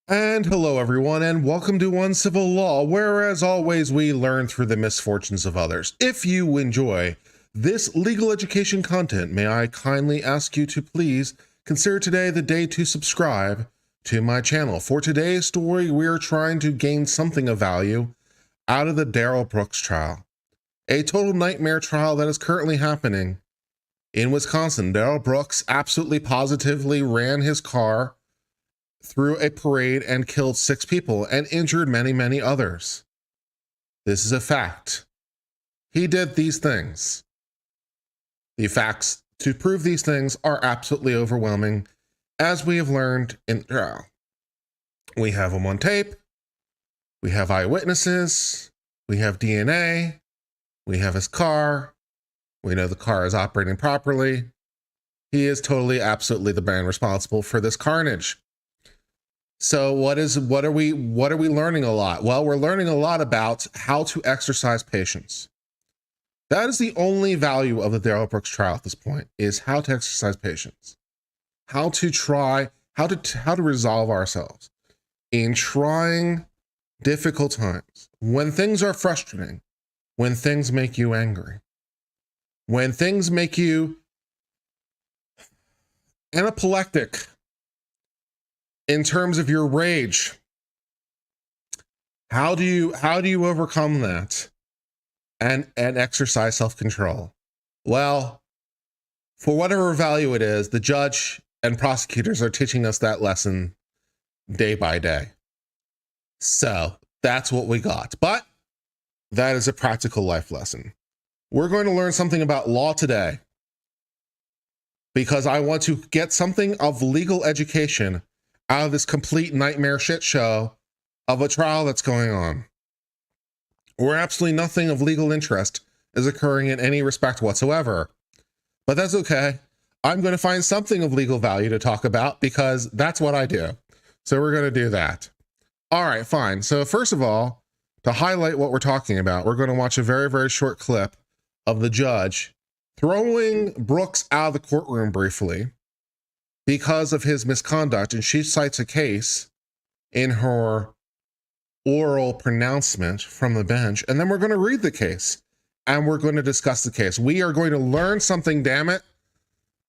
And hello everyone, and welcome to Uncivil Law, where as always we learn through the misfortunes of others. If you enjoy this legal education content, may I kindly ask you to please consider today the day to subscribe to my channel. For today's story, we are trying to gain something of value out of the Darrell Brooks trial, a total nightmare trial that is currently happening in Wisconsin. Darrell Brooks absolutely positively ran his car through a parade and killed 6 people and injured many, many others. This is a fact. He did these things. The facts to prove these things are absolutely overwhelming, as we have learned in the trial. We have him on tape. We have eyewitnesses. We have DNA. We have his car. We know the car is operating properly. He is totally, absolutely the man responsible for this carnage. So what are we learning a lot? Well, we're learning a lot about how to exercise patience. That is the only value of the Darrell Brooks trial at this point, is how to exercise patience. How to resolve ourselves in trying difficult times, when things are frustrating, when things make you angry, when things make you anaphylectic in terms of your rage. How do you overcome that and exercise self-control? Well, for whatever value it is, the judge and prosecutors are teaching us that lesson day by day. So that's what we got. But that is a practical life lesson. We're going to learn something about law today, because I want to get something of legal education out of this complete nightmare shit show of a trial that's going on, where absolutely nothing of legal interest is occurring in any respect whatsoever. But that's okay. I'm going to find something of legal value to talk about, because that's what I do. So we're going to do that. All right, fine. So first of all, to highlight what we're talking about, we're going to watch a very, very short clip of the judge throwing Brooks out of the courtroom briefly because of his misconduct, and she cites a case in her oral pronouncement from the bench, and then we're going to read the case, and we're going to discuss the case. We are going to learn something, damn it,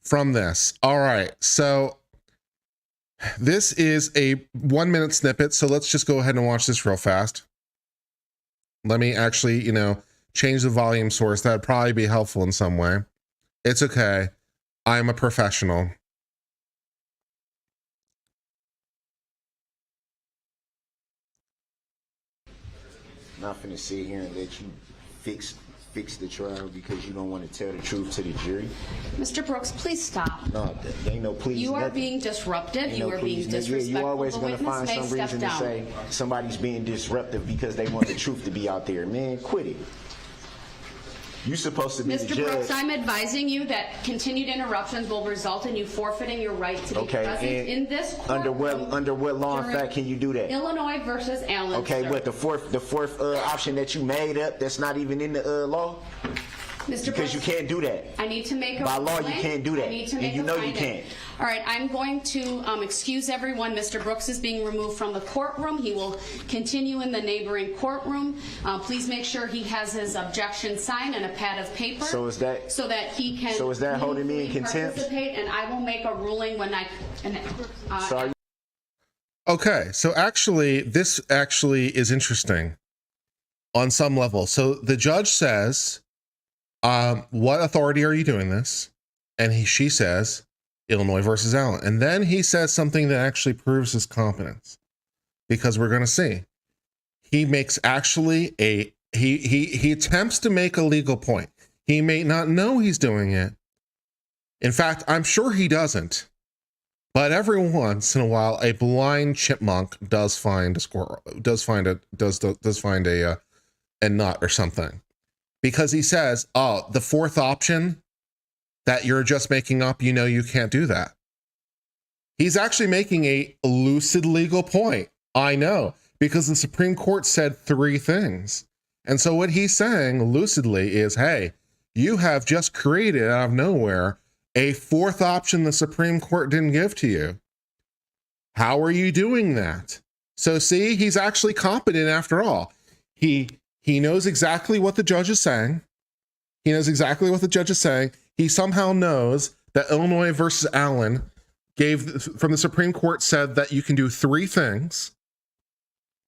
from this. All right, so this is a 1-minute snippet, so let's just go ahead and watch this real fast. Let me actually, change the volume source. That'd probably be helpful in some way. It's okay. I'm a professional. Not finna sit here and let you fix the trial because you don't want to tell the truth to the jury. Mr. Brooks, please stop. No, there ain't no please. You are nothing. being disruptive. You No are being please. disrespectful. You always The gonna witness find may some step reason to down. say somebody's being disruptive because they want the truth to be out there. Man, quit it. You supposed to be the Mr. judge. Brooks, I'm advising you that continued interruptions will result in you forfeiting your right to be present in this courtroom. Under what law and fact can you do that? Illinois versus Allen. Okay, sir. what the fourth option that you made up that's not even in the law? Mr. Because Brooks, you can't do that. I need to make a By law, you ruling. can't do that. I need to And make you a know you finding. can't. All right, I'm going to excuse everyone. Mr. Brooks is being removed from the courtroom. He will continue in the neighboring courtroom. Please make sure he has his objection signed and a pad of paper. So is that he can. So is that holding me in meaningfully contempt? Participate, and I will make a ruling when I. Sorry. Okay, so this actually is interesting on some level. So the judge says, what authority are you doing this? And she says, Illinois versus Allen. And then he says something that actually proves his competence, because we're going to see. He makes he attempts to make a legal point. He may not know he's doing it. In fact, I'm sure he doesn't. But every once in a while, a blind chipmunk does find a squirrel, does find a nut or something. Because he says, oh, the fourth option that you're just making up, you can't do that. He's actually making a lucid legal point. I know, because the Supreme Court said 3 things. And so what he's saying lucidly is, hey, you have just created out of nowhere a 4th option the Supreme Court didn't give to you. How are you doing that? So see, he's actually competent after all. He knows exactly what the judge is saying. He knows exactly what the judge is saying. He somehow knows that Illinois versus Allen from the Supreme Court said that you can do 3 things.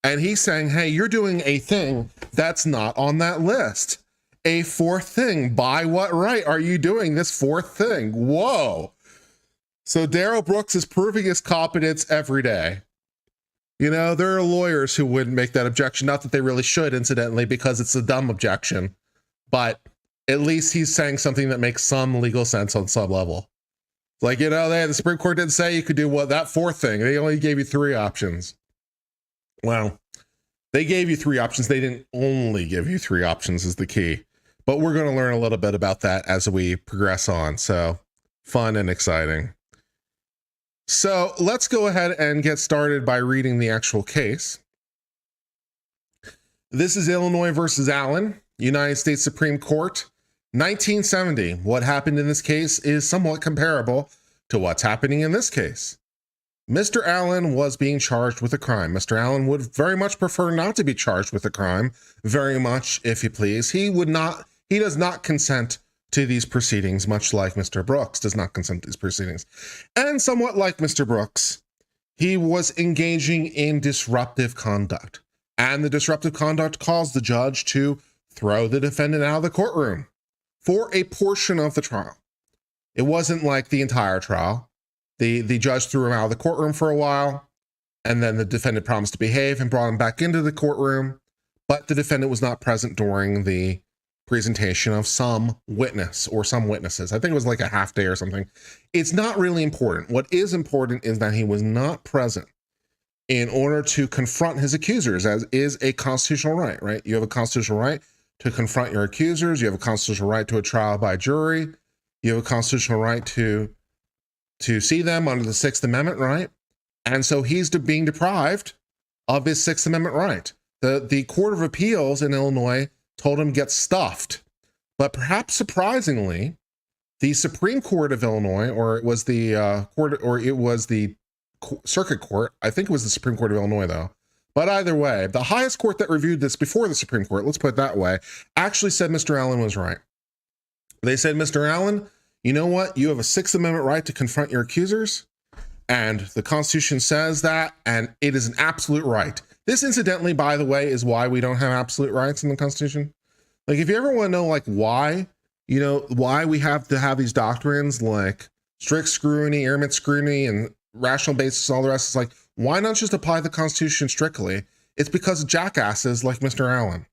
And he's saying, hey, you're doing a thing that's not on that list. A 4th thing. By what right are you doing this 4th thing? Whoa. So Darrell Brooks is proving his competence every day. You know, there are lawyers who wouldn't make that objection. Not that they really should, incidentally, because it's a dumb objection. But at least he's saying something that makes some legal sense on some level. Like, you know, the Supreme Court didn't say you could do that 4th thing. They only gave you 3 options. Well, they gave you 3 options. They didn't only give you 3 options is the key. But we're going to learn a little bit about that as we progress on. So fun and exciting. So let's go ahead and get started by reading the actual case. This is Illinois versus Allen, United States Supreme Court, 1970. What happened in this case is somewhat comparable to what's happening in this case. Mr. Allen was being charged with a crime. Mr. Allen would very much prefer not to be charged with a crime, very much, if you please. He does not consent to these proceedings, much like Mr. Brooks does not consent to these proceedings. And somewhat like Mr. Brooks, he was engaging in disruptive conduct. And the disruptive conduct caused the judge to throw the defendant out of the courtroom for a portion of the trial. It wasn't like the entire trial. The judge threw him out of the courtroom for a while, and then the defendant promised to behave and brought him back into the courtroom, but the defendant was not present during the presentation of some witness or some witnesses. I think it was like a half day or something. It's not really important. What is important is that he was not present in order to confront his accusers, as is a constitutional right, right? You have a constitutional right to confront your accusers. You have a constitutional right to a trial by jury. You have a constitutional right to see them under the 6th Amendment, right? And so he's being deprived of his 6th Amendment right. The Court of Appeals in Illinois told him get stuffed. But perhaps surprisingly, the Supreme Court of Illinois, or it was the Circuit Court, I think it was the Supreme Court of Illinois though. But either way, the highest court that reviewed this before the Supreme Court, let's put it that way, actually said Mr. Allen was right. They said, Mr. Allen, you know what? You have a 6th Amendment right to confront your accusers, and the Constitution says that, and it is an absolute right. This, incidentally, by the way, is why we don't have absolute rights in the Constitution. Like, if you ever want to know, like, why we have to have these doctrines like strict scrutiny, intermediate scrutiny, and rational basis, and all the rest, it's like, why not just apply the Constitution strictly? It's because of jackasses like Mr. Allen,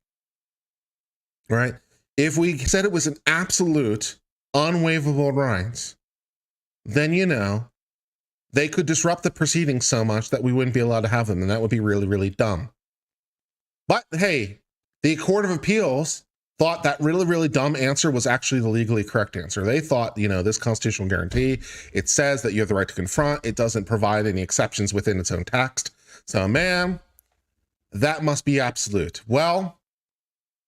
right? If we said it was an absolute, unwaivable right, then, you know, they could disrupt the proceedings so much that we wouldn't be allowed to have them, and that would be really, really dumb. But hey, the Court of Appeals thought that really, really dumb answer was actually the legally correct answer. They thought, you know, this constitutional guarantee, it says that you have the right to confront. It doesn't provide any exceptions within its own text. So, man, that must be absolute. Well,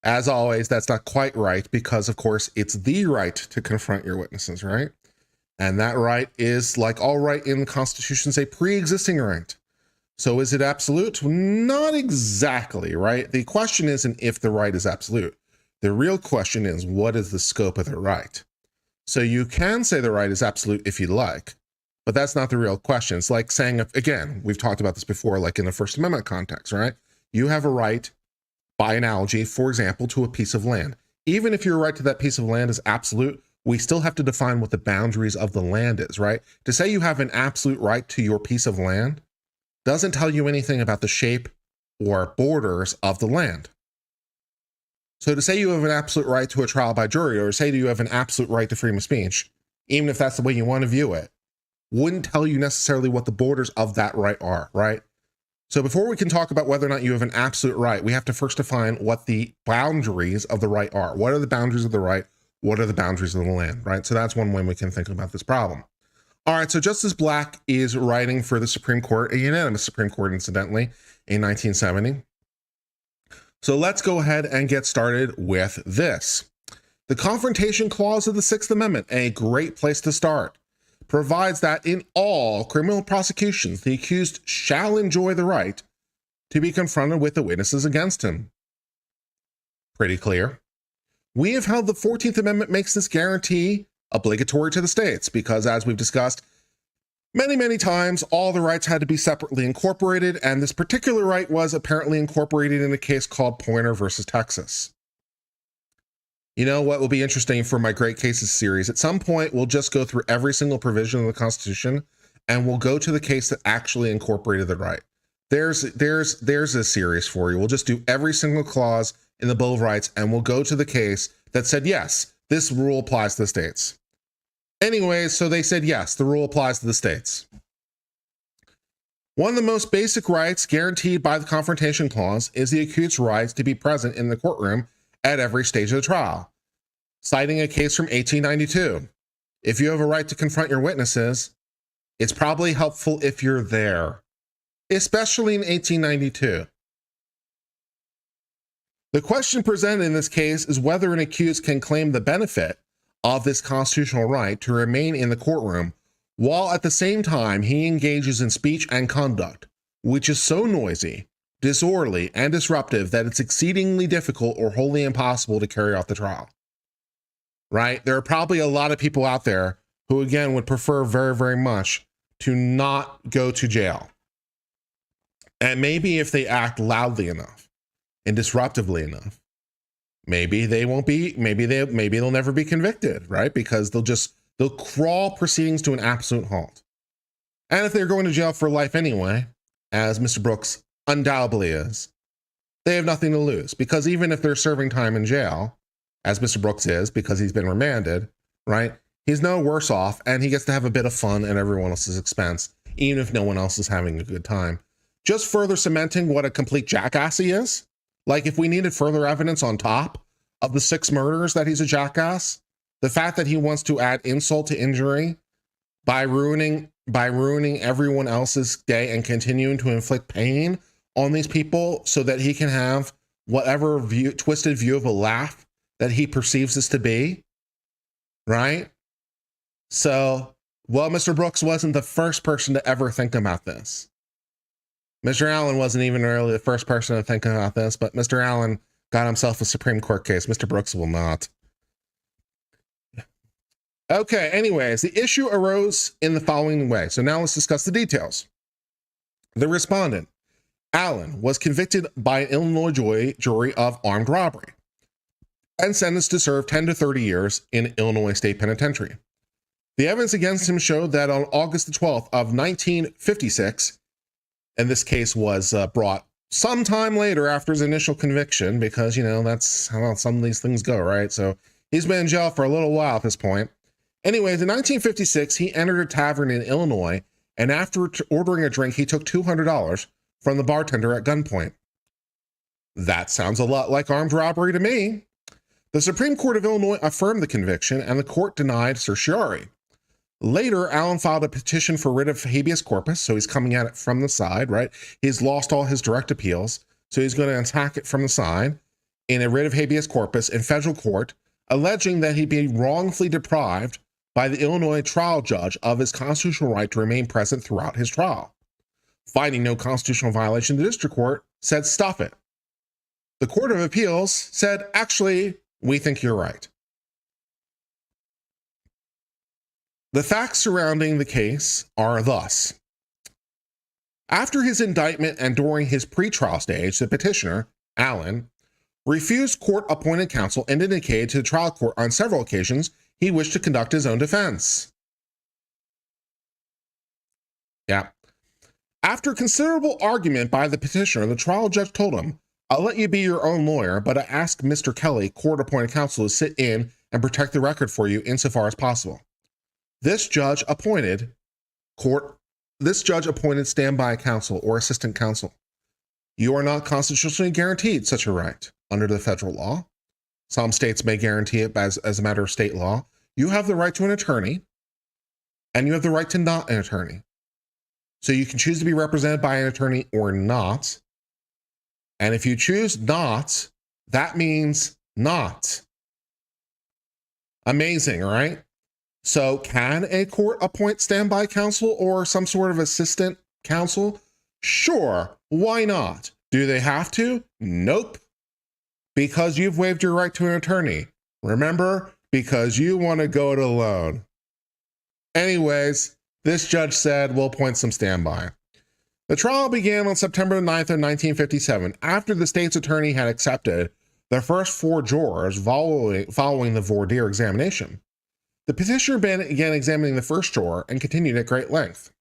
as always, that's not quite right because, of course, it's the right to confront your witnesses, right? And that right is, like all right in the Constitution, a pre-existing right. So is it absolute? Not exactly, right? The question isn't if the right is absolute. The real question is, what is the scope of the right? So you can say the right is absolute if you like, but that's not the real question. It's like saying, again, we've talked about this before, like in the First Amendment context, right? You have a right, by analogy, for example, to a piece of land. Even if your right to that piece of land is absolute, we still have to define what the boundaries of the land is, right? To say you have an absolute right to your piece of land doesn't tell you anything about the shape or borders of the land. So to say you have an absolute right to a trial by jury, or say you have an absolute right to freedom of speech, even if that's the way you want to view it, wouldn't tell you necessarily what the borders of that right are, right? So before we can talk about whether or not you have an absolute right, we have to first define what the boundaries of the right are. What are the boundaries of the right? What are the boundaries of the land, right? So that's one way we can think about this problem. All right, so Justice Black is writing for the Supreme Court, a unanimous Supreme Court, incidentally, in 1970. So let's go ahead and get started with this. The Confrontation Clause of the 6th Amendment, a great place to start, provides that in all criminal prosecutions, the accused shall enjoy the right to be confronted with the witnesses against him. Pretty clear. We have held the 14th Amendment makes this guarantee obligatory to the states because, as we've discussed many times, all the rights had to be separately incorporated, and this particular right was apparently incorporated in a case called Pointer versus Texas. You know what will be interesting for my Great Cases series? At some point, we'll just go through every single provision of the Constitution, and we'll go to the case that actually incorporated the right. There's a series for you. We'll just do every single clause in the Bill of Rights, and we'll go to the case that said, yes, this rule applies to the states. Anyways, so they said, yes, the rule applies to the states. One of the most basic rights guaranteed by the Confrontation Clause is the accused's right to be present in the courtroom at every stage of the trial. Citing a case from 1892, if you have a right to confront your witnesses, it's probably helpful if you're there, especially in 1892. The question presented in this case is whether an accused can claim the benefit of this constitutional right to remain in the courtroom while at the same time he engages in speech and conduct, which is so noisy, disorderly, and disruptive that it's exceedingly difficult or wholly impossible to carry out the trial. Right? There are probably a lot of people out there who, again, would prefer very much to not go to jail. And maybe if they act loudly enough and disruptively enough, maybe they'll never be convicted, right? Because they'll crawl proceedings to an absolute halt. And if they're going to jail for life anyway, as Mr. Brooks undoubtedly is, they have nothing to lose, because even if they're serving time in jail, as Mr. Brooks is, because he's been remanded, right? He's no worse off, and he gets to have a bit of fun at everyone else's expense, even if no one else is having a good time. Just further cementing what a complete jackass he is. Like, if we needed further evidence on top of the 6 murders that he's a jackass, the fact that he wants to add insult to injury by ruining everyone else's day and continuing to inflict pain on these people so that he can have whatever twisted view of a laugh that he perceives this to be, right? So, well, Mr. Brooks wasn't the first person to ever think about this. Mr. Allen wasn't even really the first person to think about this, but Mr. Allen got himself a Supreme Court case. Mr. Brooks will not. Okay, anyways, the issue arose in the following way. So now let's discuss the details. The respondent, Allen, was convicted by an Illinois jury of armed robbery and sentenced to serve 10 to 30 years in Illinois State Penitentiary. The evidence against him showed that on August the 12th of 1956, and this case was brought sometime later after his initial conviction, because, you know, that's how some of these things go, right? So he's been in jail for a little while at this point. Anyways, in 1956, he entered a tavern in Illinois, and after ordering a drink, he took $200 from the bartender at gunpoint. That sounds a lot like armed robbery to me. The Supreme Court of Illinois affirmed the conviction, and the court denied certiorari. Later, Allen filed a petition for writ of habeas corpus, so he's coming at it from the side, right? He's lost all his direct appeals, so he's going to attack it from the side in a writ of habeas corpus in federal court, alleging that he'd be wrongfully deprived by the Illinois trial judge of his constitutional right to remain present throughout his trial. Finding no constitutional violation, the district court said, stop it. The Court of Appeals said, actually, we think you're right. The facts surrounding the case are thus. After his indictment and during his pretrial stage, the petitioner, Allen, refused court-appointed counsel and indicated to the trial court on several occasions he wished to conduct his own defense. Yeah. After considerable argument by the petitioner, the trial judge told him, I'll let you be your own lawyer, but I asked Mr. Kelly, court-appointed counsel, to sit in and protect the record for you insofar as possible. This judge appointed standby counsel or assistant counsel. You are not constitutionally guaranteed such a right under the federal law. Some states may guarantee it as a matter of state law. You have the right to an attorney, and you have the right to not an attorney. So you can choose to be represented by an attorney or not. And if you choose not, that means not. Amazing, right? So can a court appoint standby counsel or some sort of assistant counsel? Sure, why not? Do they have to? Nope. Because you've waived your right to an attorney. Remember? Because you want to go it alone. Anyways, this judge said, we'll appoint some standby. The trial began on September 9th of 1957, after the state's attorney had accepted the first 4 jurors following the voir dire examination. The petitioner began examining the first juror and continued at great length.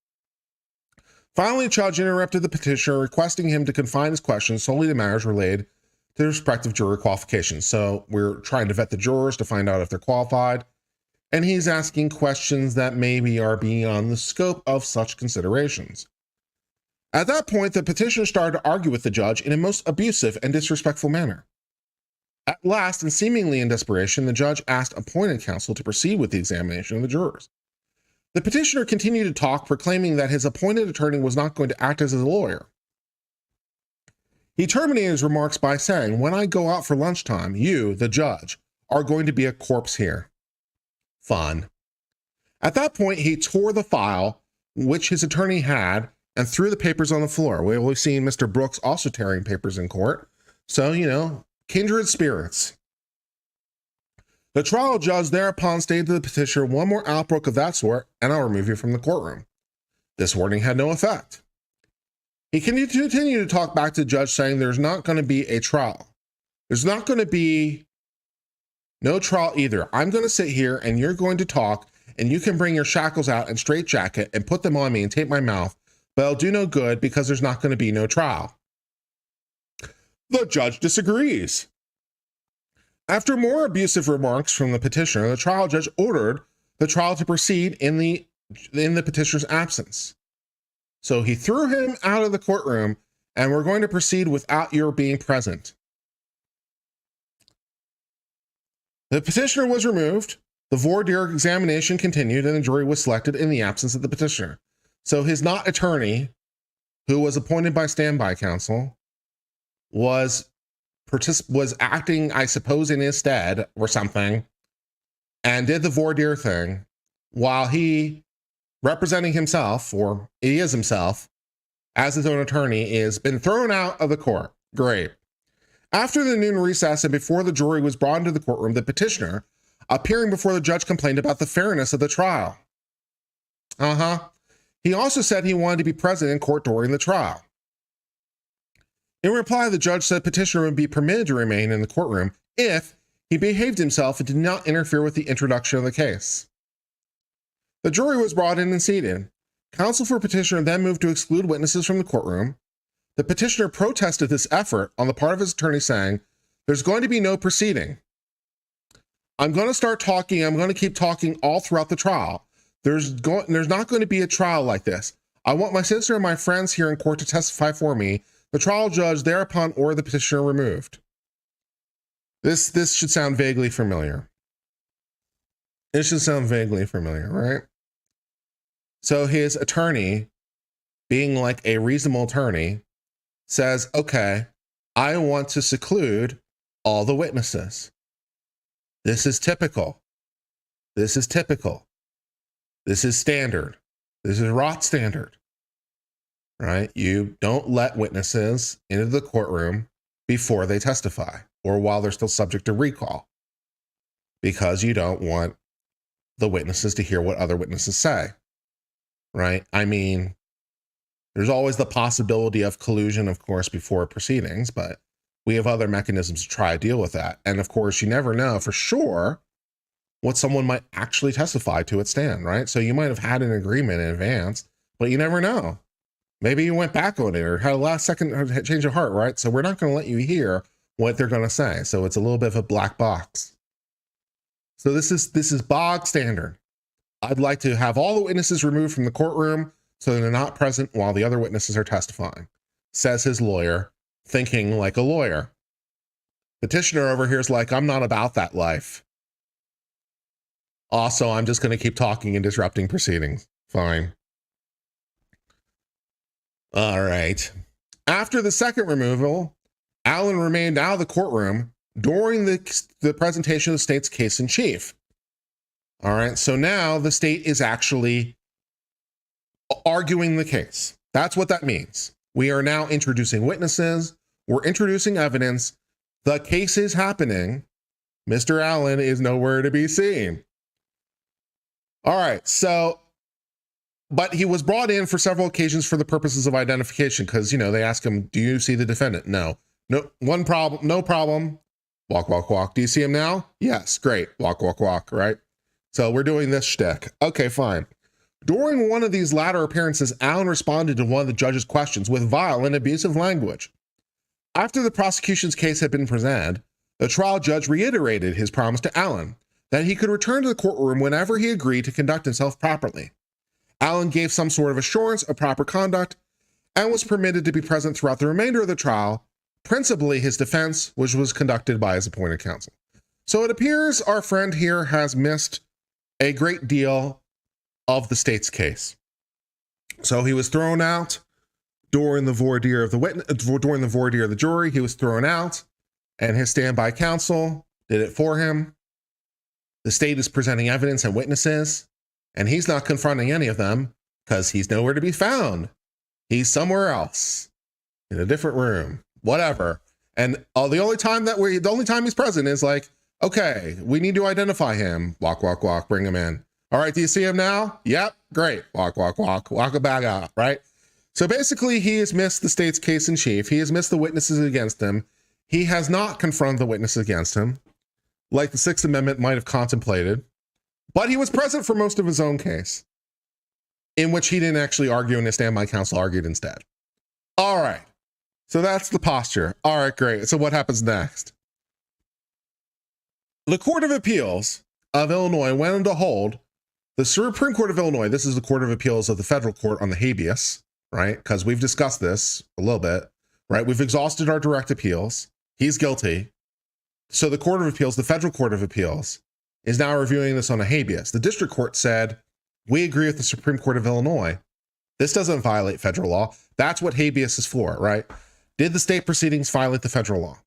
Finally, the judge interrupted the petitioner, requesting him to confine his questions solely to matters related to the respective juror qualifications. So we're trying to vet the jurors to find out if they're qualified, and he's asking questions that maybe are beyond the scope of such considerations. At that point, the petitioner started to argue with the judge in a most abusive and disrespectful manner. At last, and seemingly in desperation, the judge asked appointed counsel to proceed with the examination of the jurors. The petitioner continued to talk, proclaiming that his appointed attorney was not going to act as a lawyer. He terminated his remarks by saying, "When I go out for lunchtime, you, the judge, are going to be a corpse here." Fun. At that point, he tore the file which his attorney had and threw the papers on the floor. We've seen Mr. Brooks also tearing papers in court. So, kindred spirits. The trial judge thereupon stated to the petitioner, "One more outbreak of that sort, and I'll remove you from the courtroom." This warning had no effect. He continued to talk back to the judge, saying there's not going to be a trial. There's not going to be no trial either. I'm going to sit here and you're going to talk, and you can bring your shackles out and straitjacket and put them on me and tape my mouth, but it'll do no good because there's not going to be no trial. The judge disagrees. After more abusive remarks from the petitioner, the trial judge ordered the trial to proceed in the petitioner's absence. So he threw him out of the courtroom, and we're going to proceed without your being present. The petitioner was removed, the voir dire examination continued, and the jury was selected in the absence of the petitioner. So his not attorney, who was appointed by standby counsel, was acting, I suppose, in his stead or something, and did the voir dire thing while he, representing himself, or he is himself, as his own attorney, is been thrown out of the court. Great. After the noon recess and before the jury was brought into the courtroom, the petitioner, appearing before the judge, complained about the fairness of the trial. He also said he wanted to be present in court during the trial. In reply, the judge said petitioner would be permitted to remain in the courtroom if he behaved himself and did not interfere with the introduction of the case. The jury was brought in and seated. Counsel for petitioner then moved to exclude witnesses from the courtroom. The petitioner protested this effort on the part of his attorney, saying, "There's going to be no proceeding. I'm going to start talking. I'm going to keep talking all throughout the trial. There's not going to be a trial like this. I want my sister and my friends here in court to testify for me." The trial judge thereupon ordered the petitioner removed. This should sound vaguely familiar. It should sound vaguely familiar, right? So his attorney, being like a reasonable attorney, says, "Okay, I want to seclude all the witnesses. This is typical. This is typical. This is standard. This is rot standard." Right? You don't let witnesses into the courtroom before they testify or while they're still subject to recall, because you don't want the witnesses to hear what other witnesses say. Right? I mean, there's always the possibility of collusion, of course, before proceedings, but we have other mechanisms to try to deal with that. And of course, you never know for sure what someone might actually testify to at stand, right? So you might have had an agreement in advance, but you never know. Maybe you went back on it or had a last second change of heart, right? So we're not going to let you hear what they're going to say. So it's a little bit of a black box. So this is bog standard. I'd like to have all the witnesses removed from the courtroom so they're not present while the other witnesses are testifying, says his lawyer, thinking like a lawyer. Petitioner over here is like, "I'm not about that life. Also, I'm just going to keep talking and disrupting proceedings." Fine. All right. After the second removal, Allen remained out of the courtroom during the presentation of the state's case in chief. All right. So now the state is actually arguing the case. That's what that means. We are now introducing witnesses. We're introducing evidence. The case is happening. Mr. Allen is nowhere to be seen. All right, so, but he was brought in for several occasions for the purposes of identification because, they ask him, do you see the defendant? No. No problem. Walk, walk, walk. Do you see him now? Yes, great. Walk, walk, walk, right? So we're doing this shtick. Okay, fine. During one of these latter appearances, Allen responded to one of the judge's questions with vile and abusive language. After the prosecution's case had been presented, the trial judge reiterated his promise to Allen that he could return to the courtroom whenever he agreed to conduct himself properly. Allen gave some sort of assurance of proper conduct and was permitted to be present throughout the remainder of the trial, principally his defense, which was conducted by his appointed counsel. So it appears our friend here has missed a great deal of the state's case. So he was thrown out during the voir dire of the jury. He was thrown out, and his standby counsel did it for him. The state is presenting evidence and witnesses, and he's not confronting any of them because he's nowhere to be found. He's somewhere else in a different room, whatever. And the only time he's present is like, okay, we need to identify him. Walk, walk, walk, bring him in. All right, do you see him now? Yep, great. Walk, walk, walk, walk it back out, right? So basically, he has missed the state's case in chief. He has missed the witnesses against him. He has not confronted the witnesses against him, like the Sixth Amendment might have contemplated, but he was present for most of his own case, in which he didn't actually argue and his standby counsel argued instead. All right, so that's the posture. All right, great. So what happens next? The Court of Appeals of Illinois went on to hold the Supreme Court of Illinois. This is the Court of Appeals of the federal court on the habeas, right? Because we've discussed this a little bit, right? We've exhausted our direct appeals. He's guilty. So the Court of Appeals, the federal Court of Appeals, is now reviewing this on a habeas. The district court said, we agree with the Supreme Court of Illinois. This doesn't violate federal law. That's what habeas is for, right? Did the state proceedings violate the federal law?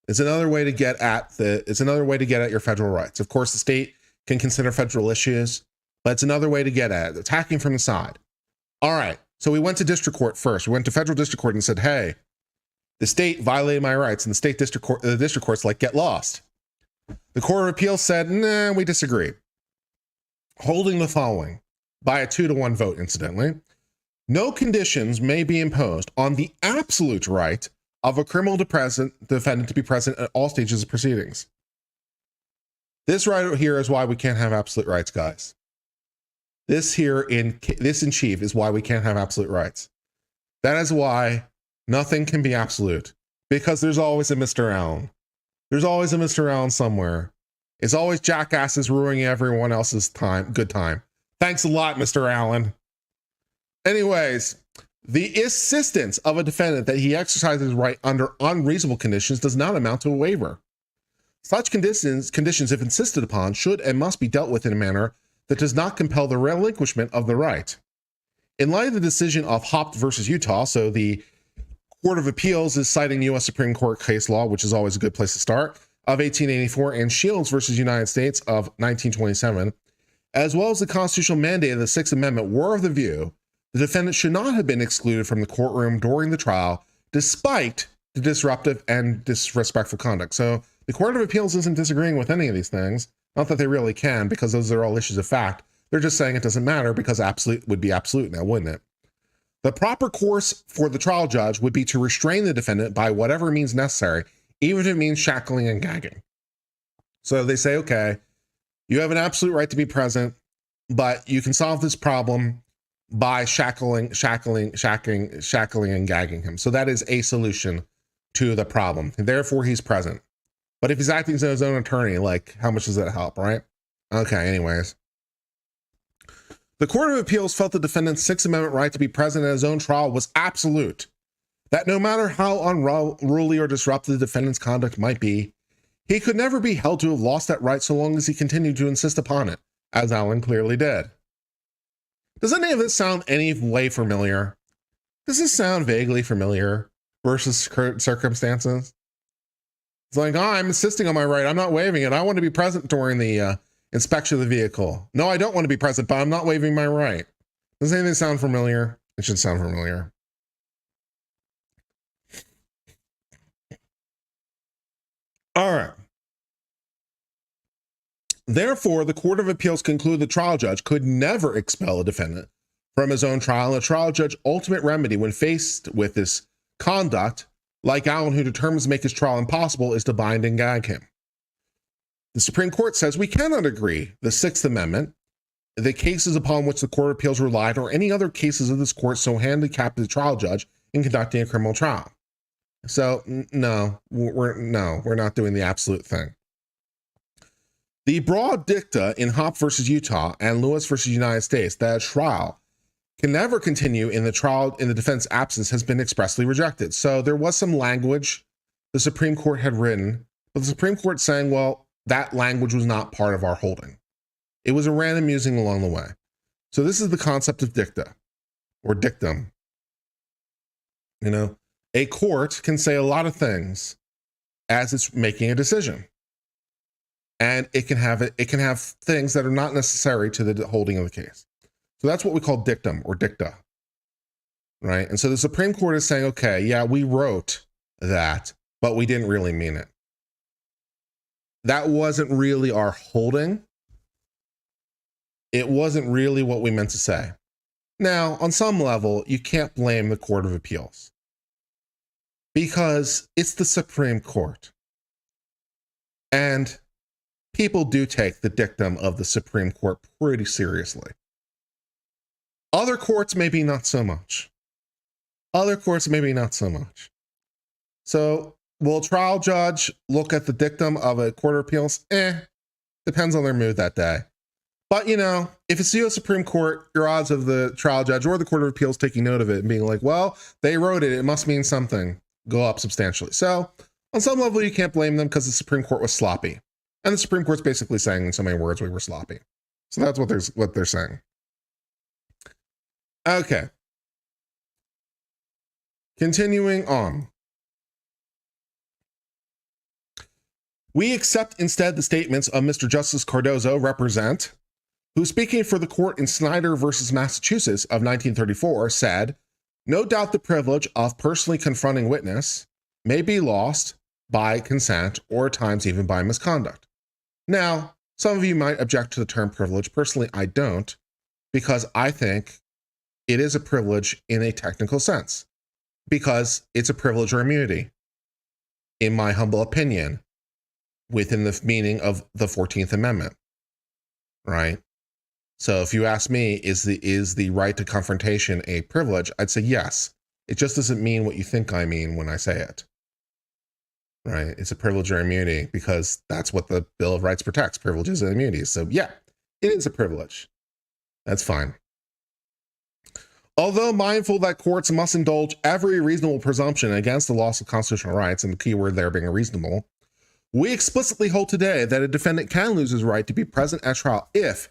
It's another way to get at your federal rights. Of course, the state can consider federal issues, but it's another way to get at it, attacking from the side. All right, so we went to district court first. We went to federal district court and said, hey, the state violated my rights, and the district court's like, get lost. The Court of Appeals said, nah, we disagree. Holding the following, by a 2-to-1 vote, incidentally, no conditions may be imposed on the absolute right of a criminal defendant to be present at all stages of proceedings. This right here is why we can't have absolute rights, guys. This in chief is why we can't have absolute rights. That is why nothing can be absolute, because there's always a Mr. Allen. There's always a Mr. Allen somewhere. It's always jackasses ruining everyone else's good time. Thanks a lot, Mr. Allen. Anyways, the insistence of a defendant that he exercises right under unreasonable conditions does not amount to a waiver. Such conditions, if insisted upon, should and must be dealt with in a manner that does not compel the relinquishment of the right. In light of the decision of Hopt versus Utah, so the Court of Appeals is citing U.S. Supreme Court case law, which is always a good place to start, of 1884, and Shields versus United States of 1927, as well as the constitutional mandate of the Sixth Amendment, were of the view the defendant should not have been excluded from the courtroom during the trial, despite the disruptive and disrespectful conduct. So the Court of Appeals isn't disagreeing with any of these things. Not that they really can, because those are all issues of fact. They're just saying it doesn't matter because absolute would be absolute now, wouldn't it? The proper course for the trial judge would be to restrain the defendant by whatever means necessary, even if it means shackling and gagging. So they say, okay, you have an absolute right to be present, but you can solve this problem by shackling and gagging him. So that is a solution to the problem. Therefore, he's present. But if he's acting as his own attorney, like, how much does that help, right? Okay, anyways. The Court of Appeals felt the defendant's Sixth Amendment right to be present at his own trial was absolute. That no matter how unruly or disruptive the defendant's conduct might be, he could never be held to have lost that right so long as he continued to insist upon it, as Allen clearly did. Does any of this sound any way familiar? Does this sound vaguely familiar versus current circumstances? It's like, oh, I'm insisting on my right. I'm not waiving it. I want to be present during the inspection of the vehicle. No, I don't want to be present, but I'm not waiving my right. Does anything sound familiar? It should sound familiar. All right. Therefore, the Court of Appeals concluded the trial judge could never expel a defendant from his own trial, and the trial judge's ultimate remedy when faced with this conduct, like Allen, who determines to make his trial impossible, is to bind and gag him. The Supreme Court says we cannot agree the Sixth Amendment, the cases upon which the Court of Appeals relied, or any other cases of this court so handicap the trial judge in conducting a criminal trial. So no, we're not doing the absolute thing. The broad dicta in Hopp versus Utah and Lewis versus United States that a trial can never continue in the defense absence has been expressly rejected. So there was some language the Supreme Court had written, but the Supreme Court saying, well, that language was not part of our holding. It was a random musing along the way. So this is the concept of dicta or dictum. You know, a court can say a lot of things as it's making a decision. And it can have things that are not necessary to the holding of the case. So that's what we call dictum or dicta, right? And so the Supreme Court is saying, okay, yeah, we wrote that, but we didn't really mean it. That wasn't really our holding. It wasn't really what we meant to say. Now, on some level, you can't blame the Court of Appeals because it's the Supreme Court. And people do take the dictum of the Supreme Court pretty seriously. Other courts, maybe not so much. So will a trial judge look at the dictum of a Court of Appeals? Depends on their mood that day. But, you know, if it's the U.S. Supreme Court, your odds of the trial judge or the Court of Appeals taking note of it and being like, well, they wrote it, it must mean something, go up substantially. So on some level, you can't blame them because the Supreme Court was sloppy. And the Supreme Court's basically saying in so many words, we were sloppy. So that's what they're saying. Okay. Continuing on. We accept instead the statements of Mr. Justice Cardozo, represent, who, speaking for the court in Snyder versus Massachusetts of 1934, said, no doubt the privilege of personally confronting witness may be lost by consent or at times even by misconduct. Now, some of you might object to the term privilege. Personally, I don't, because I think it is a privilege in a technical sense, because it's a privilege or immunity, in my humble opinion, within the meaning of the 14th Amendment, right? So if you ask me, is the right to confrontation a privilege? I'd say yes. It just doesn't mean what you think I mean when I say it, right? It's a privilege or immunity because that's what the Bill of Rights protects, privileges and immunities. So yeah, it is a privilege. That's fine. Although mindful that courts must indulge every reasonable presumption against the loss of constitutional rights, and the key word there being reasonable, we explicitly hold today that a defendant can lose his right to be present at trial if,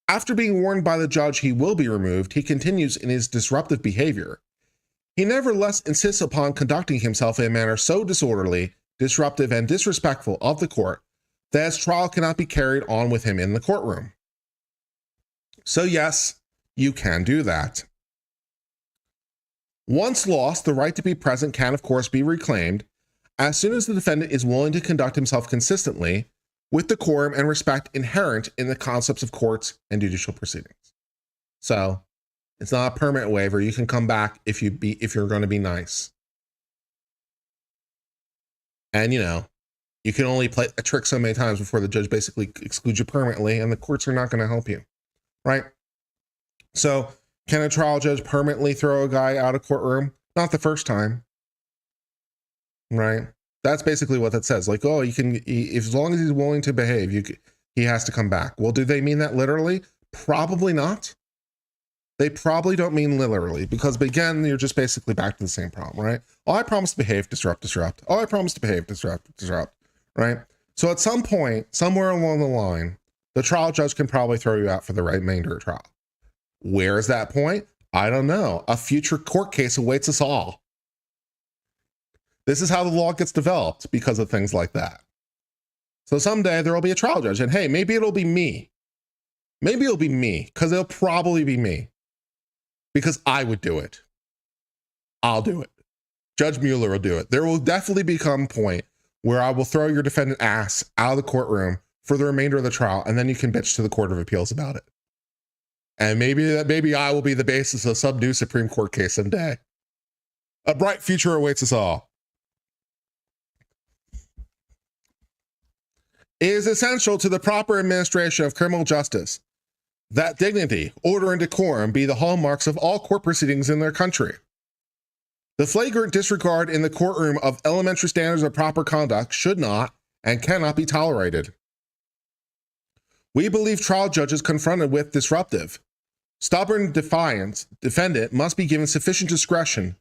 after being warned by the judge he will be removed, he continues in his disruptive behavior. He nevertheless insists upon conducting himself in a manner so disorderly, disruptive, and disrespectful of the court that his trial cannot be carried on with him in the courtroom. So yes, you can do that. Once lost, the right to be present can, of course, be reclaimed as soon as the defendant is willing to conduct himself consistently with decorum and respect inherent in the concepts of courts and judicial proceedings. So it's not a permanent waiver. You can come back if you're going to be nice. And, you know, you can only play a trick so many times before the judge basically excludes you permanently, and the courts are not going to help you, right? So can a trial judge permanently throw a guy out of courtroom? Not the first time, right? That's basically what that says. Like, oh, you can, as long as he's willing to behave, he has to come back. Well, do they mean that literally? Probably not. They probably don't mean literally, because again, you're just basically back to the same problem, right? Oh, I promise to behave, disrupt. Oh, I promise to behave, disrupt, right? So at some point, somewhere along the line, the trial judge can probably throw you out for the remainder of trial. Where is that point? I don't know. A future court case awaits us all. This is how the law gets developed because of things like that. So someday there will be a trial judge, and hey, maybe it'll be me. Maybe it'll be me, because it'll probably be me. Because I would do it. I'll do it. Judge Mueller will do it. There will definitely become a point where I will throw your defendant ass out of the courtroom for the remainder of the trial, and then you can bitch to the Court of Appeals about it. And maybe I will be the basis of some new Supreme Court case someday. A bright future awaits us all. It is essential to the proper administration of criminal justice that dignity, order, and decorum be the hallmarks of all court proceedings in their country. The flagrant disregard in the courtroom of elementary standards of proper conduct should not and cannot be tolerated. We believe trial judges confronted with disruptive, stubborn defendant must be given sufficient discretion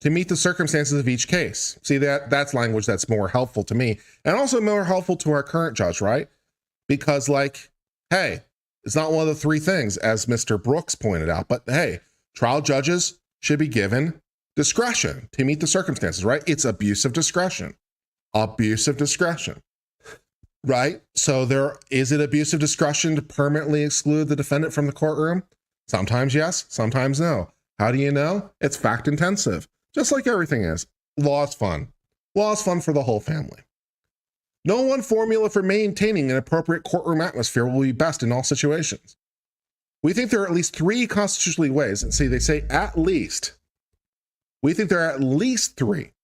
to meet the circumstances of each case. See, that's language that's more helpful to me and also more helpful to our current judge, right? Because like, hey, it's not one of the three things, as Mr. Brooks pointed out, but hey, trial judges should be given discretion to meet the circumstances, right? It's abuse of discretion, right? So is it abuse of discretion to permanently exclude the defendant from the courtroom? Sometimes yes, sometimes no. How do you know? It's fact intensive, just like everything is. Law is fun. Law is fun for the whole family. No one formula for maintaining an appropriate courtroom atmosphere will be best in all situations. We think there are at least three constitutionally ways, and see, they say at least. We think there are at least three.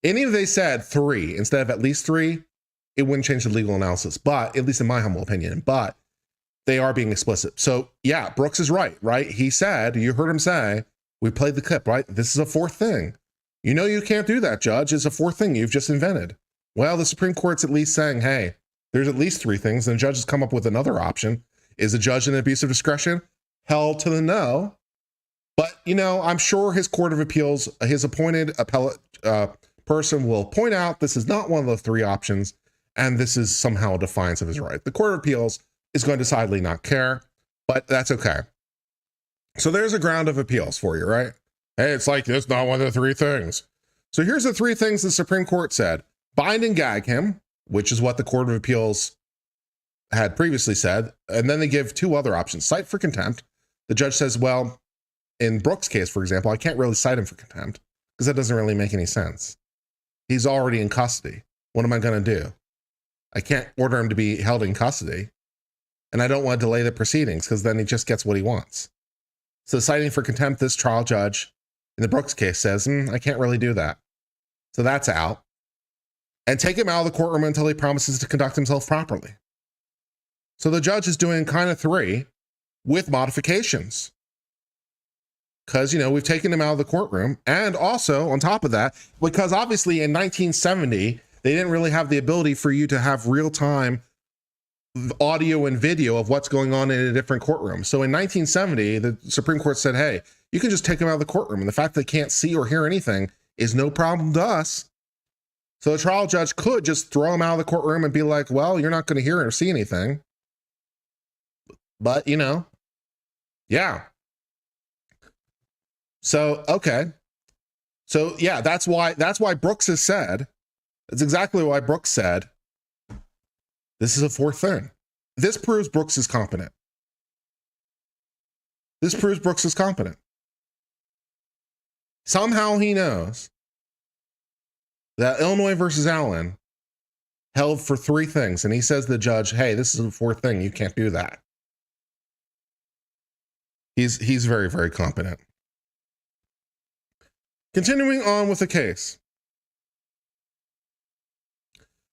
And if they said three instead of at least three, it wouldn't change the legal analysis, but at least in my humble opinion, but they are being explicit. So yeah, Brooks is right? He said, you heard him say, we played the clip, right? This is a fourth thing. You know you can't do that, Judge. It's a fourth thing you've just invented. Well, the Supreme Court's at least saying, hey, there's at least three things, and the judge has come up with another option. Is the judge in abuse of discretion? Hell to the no. But, I'm sure his Court of Appeals, his appointed appellate person will point out this is not one of the three options, and this is somehow a defiance of his right. The Court of Appeals is going to decidedly not care, but that's okay. So there's a ground of appeals for you, right? Hey, it's like, it's not one of the three things. So here's the three things the Supreme Court said. Bind and gag him, which is what the Court of Appeals had previously said. And then they give two other options. Cite for contempt. The judge says, well, in Brooks' case, for example, I can't really cite him for contempt because that doesn't really make any sense. He's already in custody. What am I going to do? I can't order him to be held in custody. And I don't want to delay the proceedings because then he just gets what he wants. So citing for contempt, this trial judge in the Brooks case says, I can't really do that. So that's out. And take him out of the courtroom until he promises to conduct himself properly. So the judge is doing kind of three with modifications. Because, we've taken him out of the courtroom. And also, on top of that, because obviously in 1970, they didn't really have the ability for you to have real-time audio and video of what's going on in a different courtroom. So in 1970, the Supreme Court said, hey, you can just take him out of the courtroom. And the fact they can't see or hear anything is no problem to us. So the trial judge could just throw him out of the courtroom and be like, well, you're not going to hear or see anything. But, yeah. So, okay. So, yeah, that's why Brooks has said, that's exactly why Brooks said, this is a fourth thing. This proves Brooks is competent. Somehow he knows that Illinois versus Allen held for three things. And he says to the judge, hey, this is a fourth thing. You can't do that. He's very, very competent. Continuing on with the case.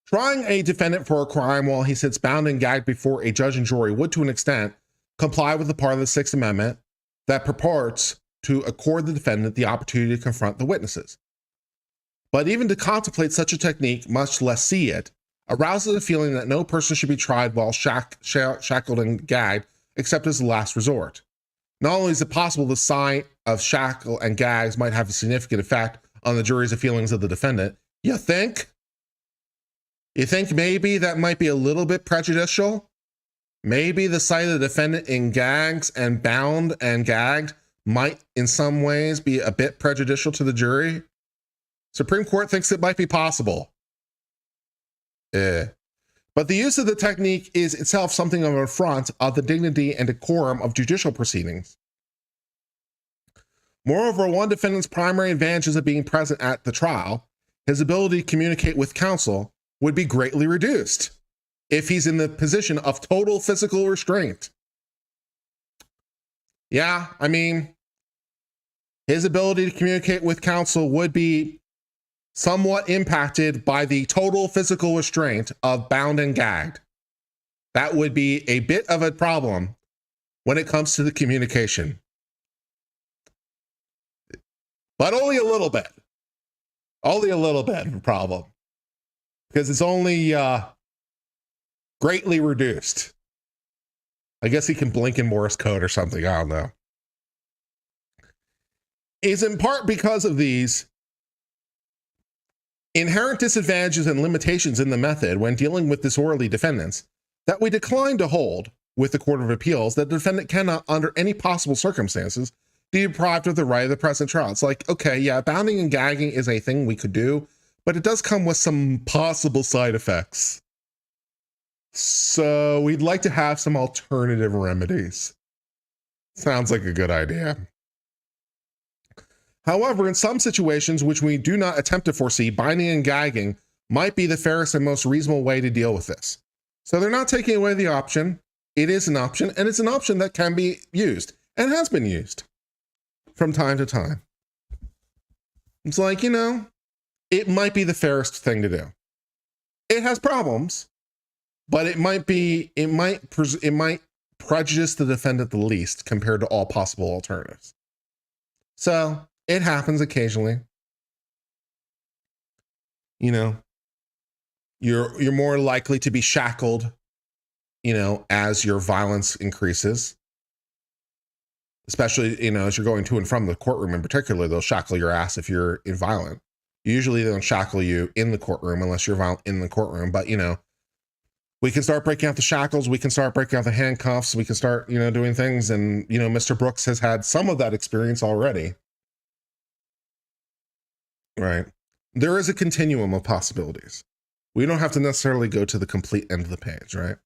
Trying a defendant for a crime while he sits bound and gagged before a judge and jury would, to an extent, comply with the part of the Sixth Amendment that purports to accord the defendant the opportunity to confront the witnesses. But even to contemplate such a technique, much less see it, arouses a feeling that no person should be tried while shackled and gagged except as a last resort. Not only is it possible the sight of shackle and gags might have a significant effect on the jury's feelings of the defendant, you think maybe that might be a little bit prejudicial? Maybe the sight of the defendant in gags and bound and gagged might in some ways be a bit prejudicial to the jury? Supreme Court thinks it might be possible. But the use of the technique is itself something of an affront of the dignity and decorum of judicial proceedings. Moreover, one defendant's primary advantages of being present at the trial his ability to communicate with counsel would be greatly reduced if he's in the position of total physical restraint. Yeah, I mean, his ability to communicate with counsel would be somewhat impacted by the total physical restraint of bound and gagged. That would be a bit of a problem when it comes to the communication. But only a little bit. Only a little bit of a problem. Because it's only greatly reduced. I guess he can blink in Morse code or something. I don't know. It's in part because of these inherent disadvantages and limitations in the method when dealing with disorderly defendants that we decline to hold with the Court of Appeals that the defendant cannot, under any possible circumstances, be deprived of the right of the present trial. It's like, okay, yeah, bounding and gagging is a thing we could do, but it does come with some possible side effects. So we'd like to have some alternative remedies. Sounds like a good idea. However, in some situations which we do not attempt to foresee, binding and gagging might be the fairest and most reasonable way to deal with this. So they're not taking away the option. It is an option, and it's an option that can be used and has been used from time to time. It's like, you know, it might be the fairest thing to do. It has problems, but it might prejudice the defendant the least compared to all possible alternatives. So it happens occasionally. You know, you're more likely to be shackled, you know, as your violence increases. Especially, you know, as you're going to and from the courtroom in particular, they'll shackle your ass if you're violent. Usually they don't shackle you in the courtroom unless you're violent in the courtroom. But, you know, we can start breaking out the shackles. We can start breaking out the handcuffs. We can start, you know, doing things. And, you know, Mr. Brooks has had some of that experience already. Right. There is a continuum of possibilities. We don't have to necessarily go to the complete end of the page, right?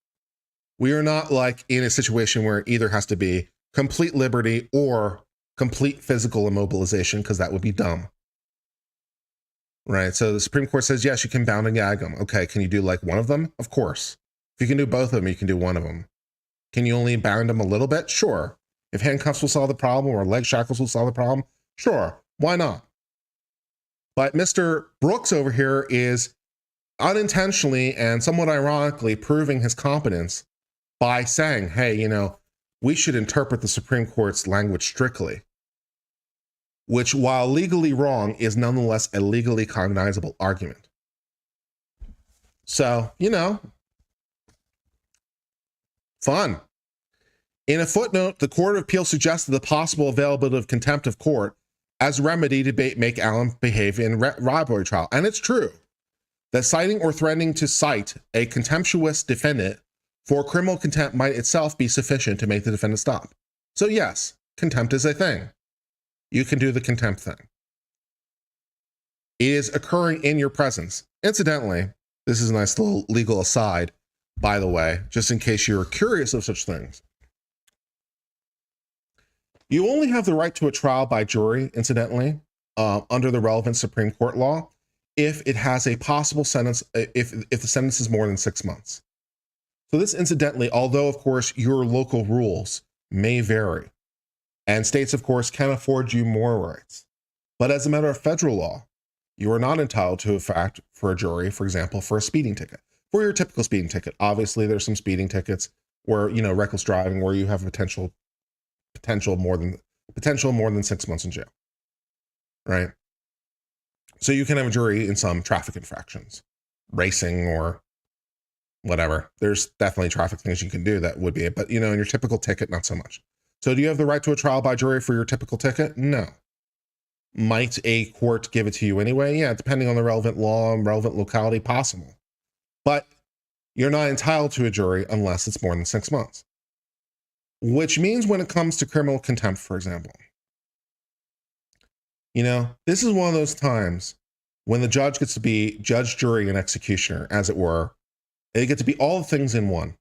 We are not like in a situation where it either has to be complete liberty or complete physical immobilization, because that would be dumb. Right. So the Supreme Court says, yes, you can bound and gag them. Okay. Can you do like one of them? Of course. If you can do both of them, you can do one of them. Can you only bound them a little bit? Sure. If handcuffs will solve the problem or leg shackles will solve the problem, sure. Why not? But Mr. Brooks over here is unintentionally and somewhat ironically proving his competence by saying, hey, you know, we should interpret the Supreme Court's language strictly, which, while legally wrong, is nonetheless a legally cognizable argument. So, you know, fun. In a footnote, the Court of Appeal suggested the possible availability of contempt of court as remedy to make Allen behave in robbery trial. And it's true that citing or threatening to cite a contemptuous defendant for criminal contempt might itself be sufficient to make the defendant stop. So yes, contempt is a thing. You can do the contempt thing. It is occurring in your presence. Incidentally, this is a nice little legal aside, by the way, just in case you're curious of such things. You only have the right to a trial by jury, incidentally, under the relevant Supreme Court law, if it has a possible sentence, if the sentence is more than 6 months. So this, incidentally, although, of course, your local rules may vary, and states, of course, can afford you more rights. But as a matter of federal law, you are not entitled to a fact for a jury, for example, for a speeding ticket. For your typical speeding ticket, obviously there's some speeding tickets where, you know, reckless driving, where you have potential more than 6 months in jail, right? So you can have a jury in some traffic infractions, racing or whatever. There's definitely traffic things you can do that would be it, but, you know, in your typical ticket, not so much. So do you have the right to a trial by jury for your typical ticket? No. Might a court give it to you anyway? Yeah, depending on the relevant law and relevant locality, possible. But you're not entitled to a jury unless it's more than 6 months. Which means when it comes to criminal contempt, for example, you know, this is one of those times when the judge gets to be judge, jury, and executioner, as it were. They get to be all the things in one